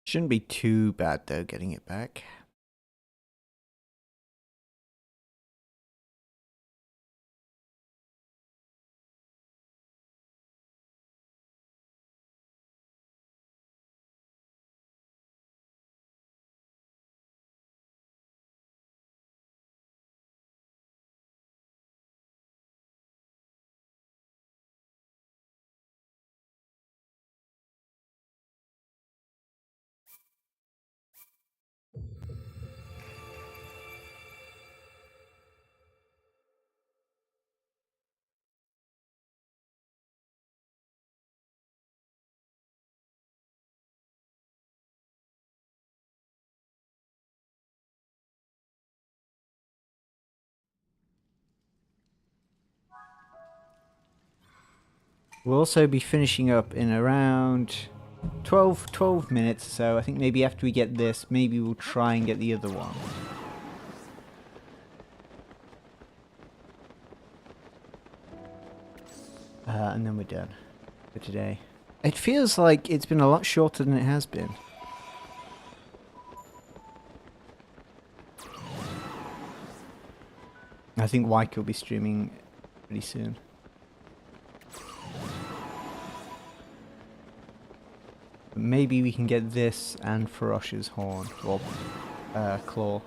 Shouldn't be too bad though, getting it back. We'll also be finishing up in around 12 minutes, so I think maybe after we get this, maybe we'll try and get the other one. And then we're done for today. It feels like it's been a lot shorter than it has been. I think Waikuteru will be streaming pretty soon. But maybe we can get this and Ferosh's horn, or claw.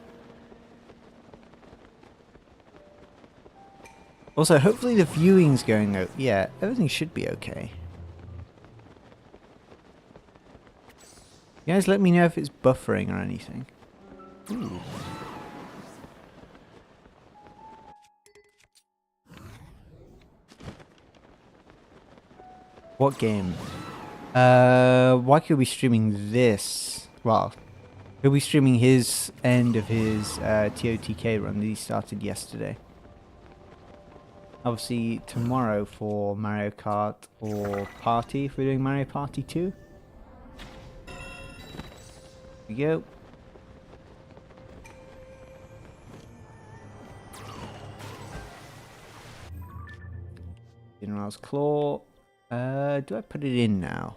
Also, hopefully the viewing's going out. Yeah, everything should be okay. You guys let me know if it's buffering or anything. Ooh. What game? Waikuteru will be streaming this. Well, he'll be streaming his end of his TOTK run that he started yesterday. Obviously tomorrow for Mario Kart or Party, if we're doing Mario Party 2. Here we go. General's Claw. Do I put it in now?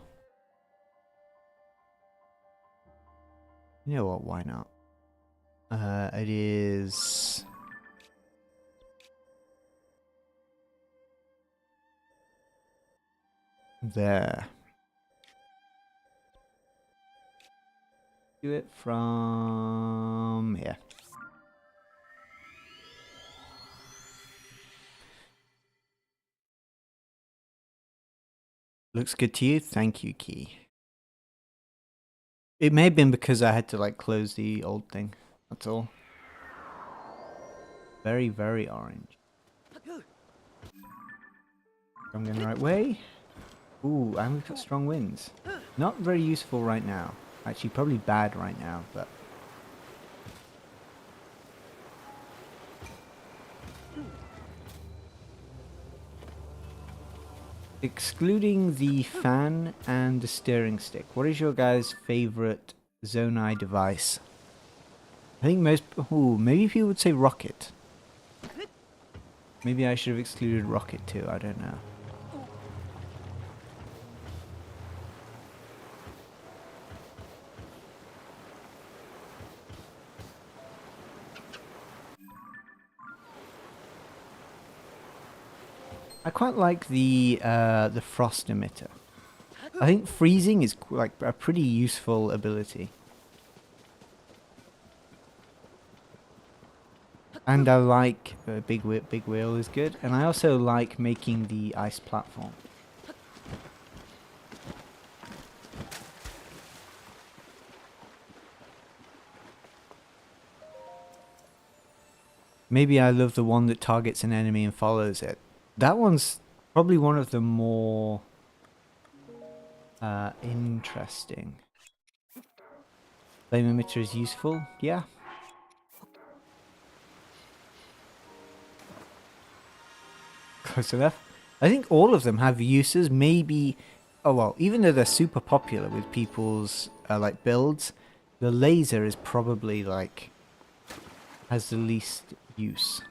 You know what, why not? It is... there. Do it from here. Looks good to you? Thank you, Key. It may have been because I had to like close the old thing. That's all. Very, very orange. I'm going the right way. Ooh, and we've got strong winds. Not very useful right now. Actually, probably bad right now, but... excluding the fan and the steering stick, what is your guys' favorite Zonai device? I think most... Ooh, maybe people would say rocket. Maybe I should have excluded rocket too, I don't know. I quite like the frost emitter. I think freezing is like a pretty useful ability. And I like big wheel is good, and I also like making the ice platform. Maybe I love the one that targets an enemy and follows it. That one's probably one of the more interesting. Flame emitter is useful, yeah. Close enough. I think all of them have uses. Maybe, oh well, even though they're super popular with people's like builds, the laser is probably like has the least use.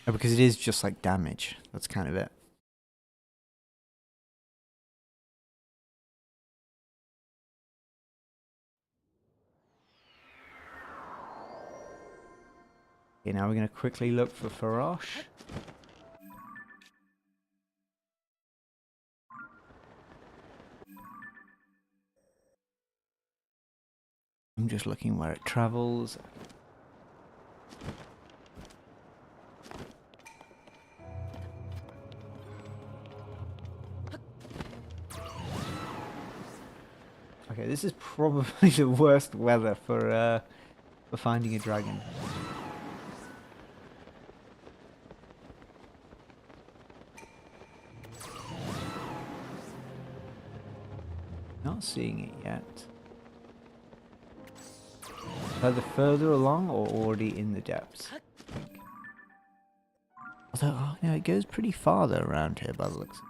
Because it is just like damage. That's kind of it. Okay, now we're going to quickly look for Farosh. I'm just looking where it travels. Okay, this is probably the worst weather for finding a dragon. Not seeing it yet. Either further along or already in the depths. Although, oh, no, it goes pretty farther around here by the looks of it.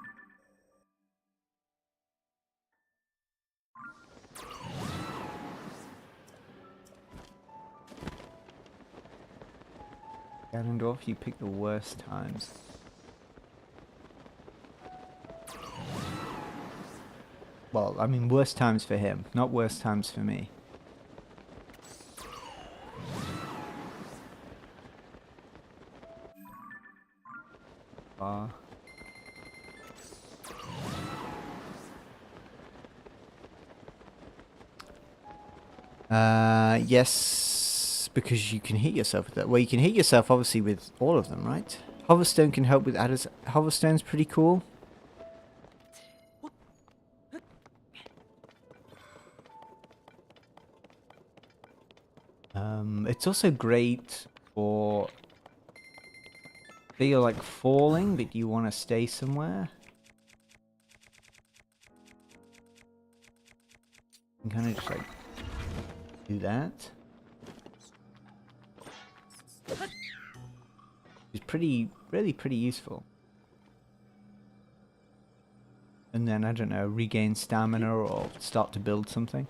Ganondorf, you pick the worst times. Well, I mean worst times for him, not worst times for me. Yes, because you can hit yourself with that. Well, you can hit yourself obviously with all of them, right? Hoverstone can help with adders. Hoverstone's pretty cool. It's also great for... Say you're like falling, but you want to stay somewhere. You can kind of just like do that. It's really pretty useful. And then, I don't know, regain stamina or start to build something.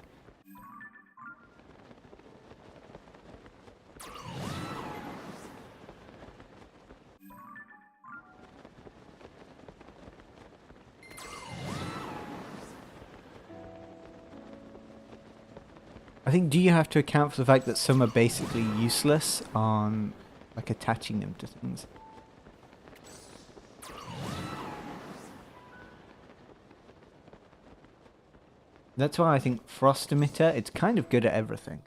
I think, do you have to account for the fact that some are basically useless on, like, attaching them to things? That's why I think Frost Emitter, it's kind of good at everything.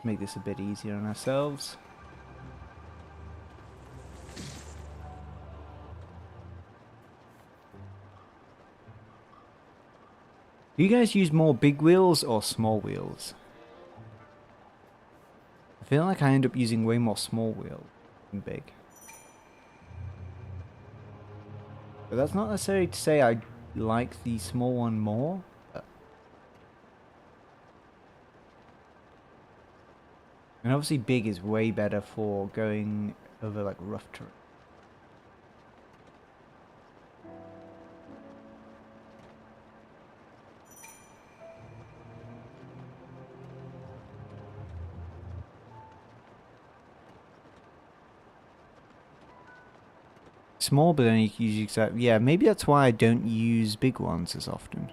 Make this a bit easier on ourselves. Do you guys use more big wheels or small wheels? feel like I end up using way more small wheels than big. But that's not necessarily to say I like the small one more. And obviously big is way better for going over like rough terrain. Small, but then you can use exactly. Yeah, maybe that's why I don't use big ones as often.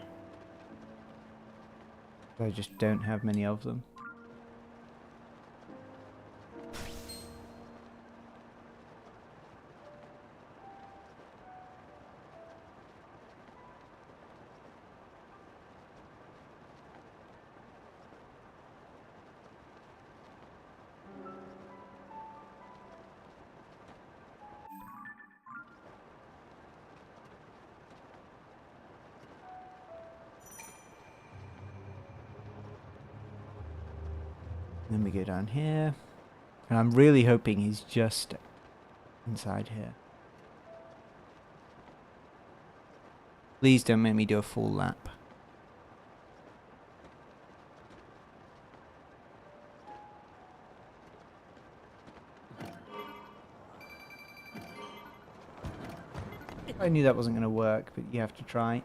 I just don't have many of them. Then we go down here. And I'm really hoping he's just inside here. Please don't make me do a full lap. I knew that wasn't going to work, but you have to try.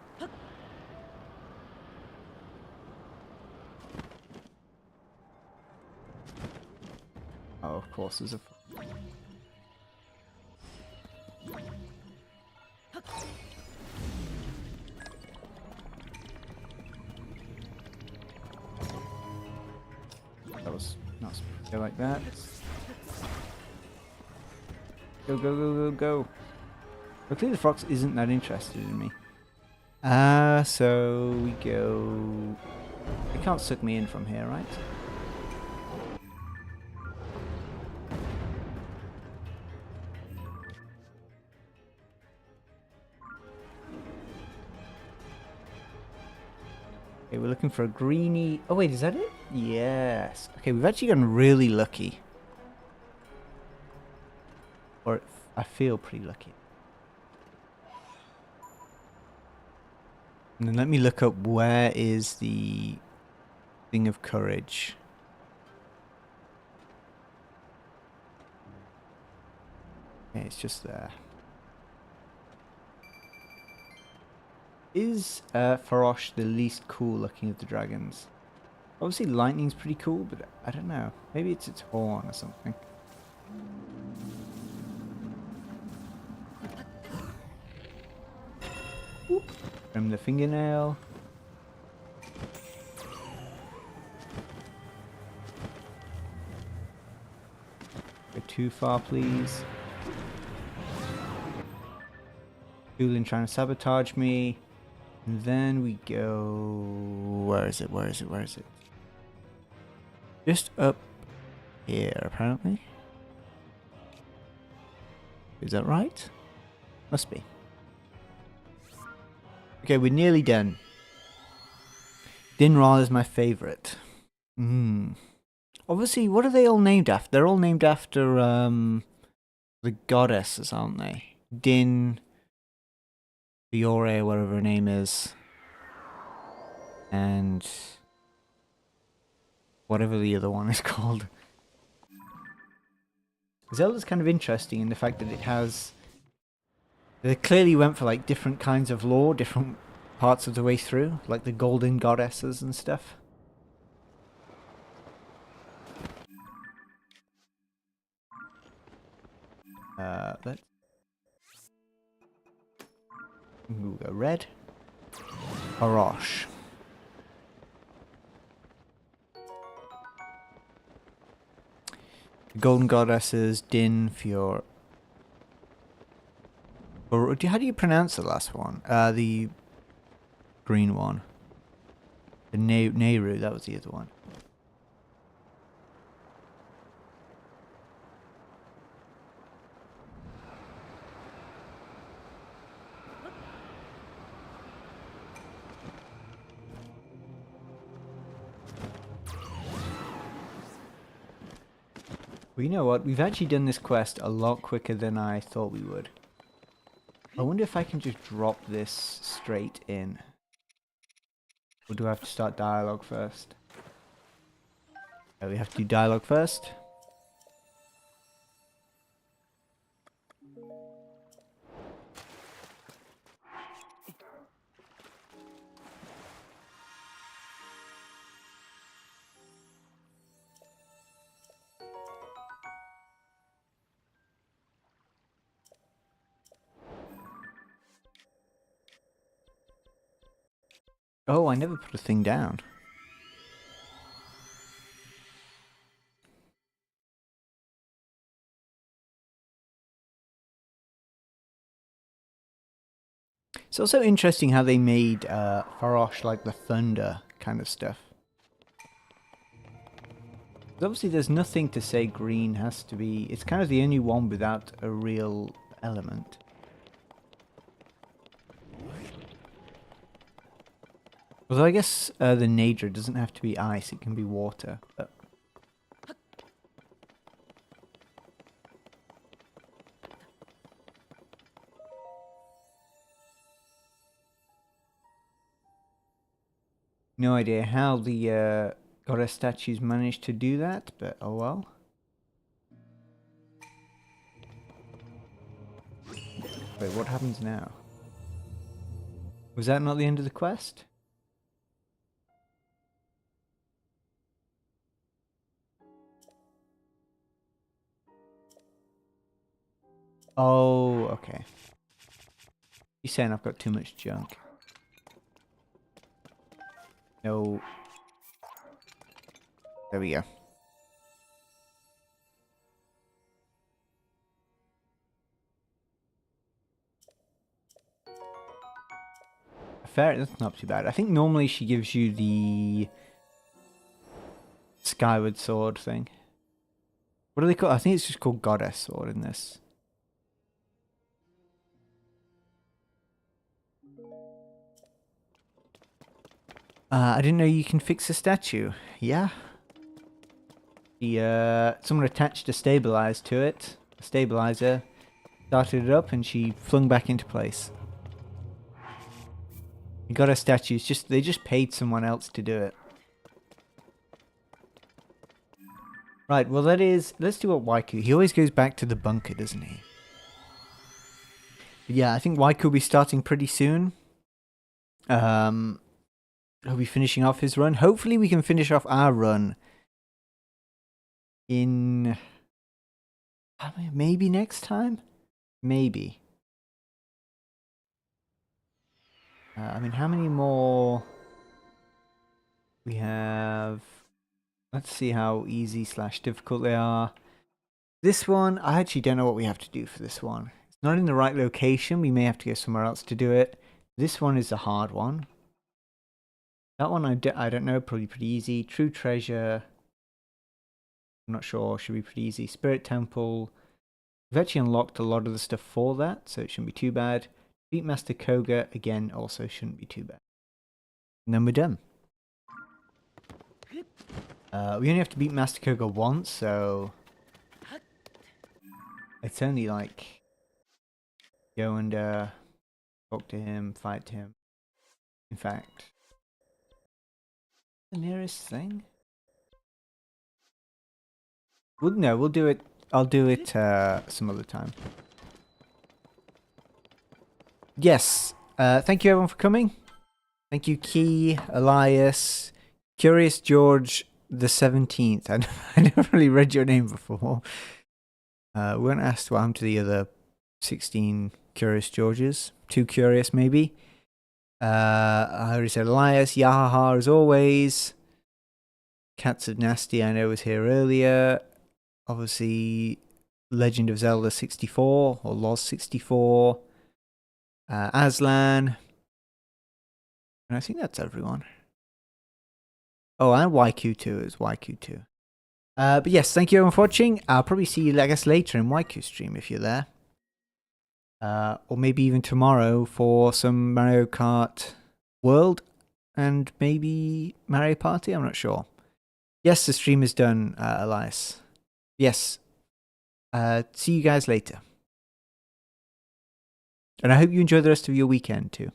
Oh, of course, there's a... That was not supposed to go like that. Go, go, go, go, go. Luckily the fox isn't that interested in me. So we go... It can't suck me in from here, right? Okay, we're looking for a greeny... Oh wait, is that it? Yes. Okay, we've actually gotten really lucky. Or I feel pretty lucky. And then let me look up where is the thing of courage. Okay, it's just there. Is Farosh the least cool looking of the dragons? Obviously lightning's pretty cool, but I don't know. Maybe it's its horn or something. Whoop. Trim the fingernail. Go too far, please. Doolin trying to sabotage me. And then we go... Where is it? Where is it? Where is it? Just up here, apparently. Is that right? Must be. Okay, we're nearly done. Dinral is my favourite. Obviously, what are they all named after? They're all named after the goddesses, aren't they? Din, Fiore, whatever her name is, and whatever the other one is called. Zelda's kind of interesting in the fact that it has... They clearly went for like different kinds of lore, different parts of the way through, like the golden goddesses and stuff. Let's... We'll go red. Harosh. The golden goddesses, Din, Fior. Or how do you pronounce the last one? The green one. The Nehru, that was the other one. Well, you know what? We've actually done this quest a lot quicker than I thought we would. I wonder if I can just drop this straight in. Or do I have to start dialogue first? Oh, we have to do dialogue first. Oh, I never put a thing down. It's also interesting how they made Farosh like the thunder kind of stuff. Obviously there's nothing to say green has to be... It's kind of the only one without a real element. Although I guess the Nadra doesn't have to be ice, it can be water. But... No idea how the goddess statues managed to do that, but oh well. Wait, what happens now? Was that not the end of the quest? Oh, okay. You're saying I've got too much junk. No. There we go. Fair, that's not too bad. I think normally she gives you the skyward sword thing. What do they call it? I think it's just called goddess sword in this. I didn't know you can fix a statue. Yeah. Someone attached a stabilizer to it. A stabilizer. Started it up and she flung back into place. You got a statue. It's just they just paid someone else to do it. Right, well that is... Let's do what Waiku... He always goes back to the bunker, doesn't he? But yeah, I think Waiku will be starting pretty soon. He'll be finishing off his run. Hopefully we can finish off our run in... maybe next time? Maybe. I mean, how many more... We have... Let's see how easy / difficult they are. This one, I actually don't know what we have to do for this one. It's not in the right location. We may have to go somewhere else to do it. This one is a hard one. That one I don't know, probably pretty easy. True Treasure, I'm not sure, should be pretty easy. Spirit Temple, we've actually unlocked a lot of the stuff for that, so it shouldn't be too bad. Beat Master Koga, again, also shouldn't be too bad. And then we're done. We only have to beat Master Koga once, so... It's only like... Go and talk to him, fight him. In fact... The nearest thing? No, we'll do it. I'll do it some other time. Yes. Thank you everyone for coming. Thank you, Key, Elias, Curious George the 17th. I never really read your name before. We weren't asked what happened to the other 16 Curious Georges. Too curious, maybe. I already said Elias, Yahaha as always. Cats of Nasty I know was here earlier. Obviously, Legend of Zelda 64 or Loz 64. Aslan. And I think that's everyone. Oh, and Waikuteru is Waikuteru. But yes, thank you everyone for watching. I'll probably see you, I guess, later in Waiku stream if you're there. Or maybe even tomorrow for some Mario Kart World and maybe Mario Party, I'm not sure. Yes, the stream is done, Elias. Yes, See you guys later. And I hope you enjoy the rest of your weekend too.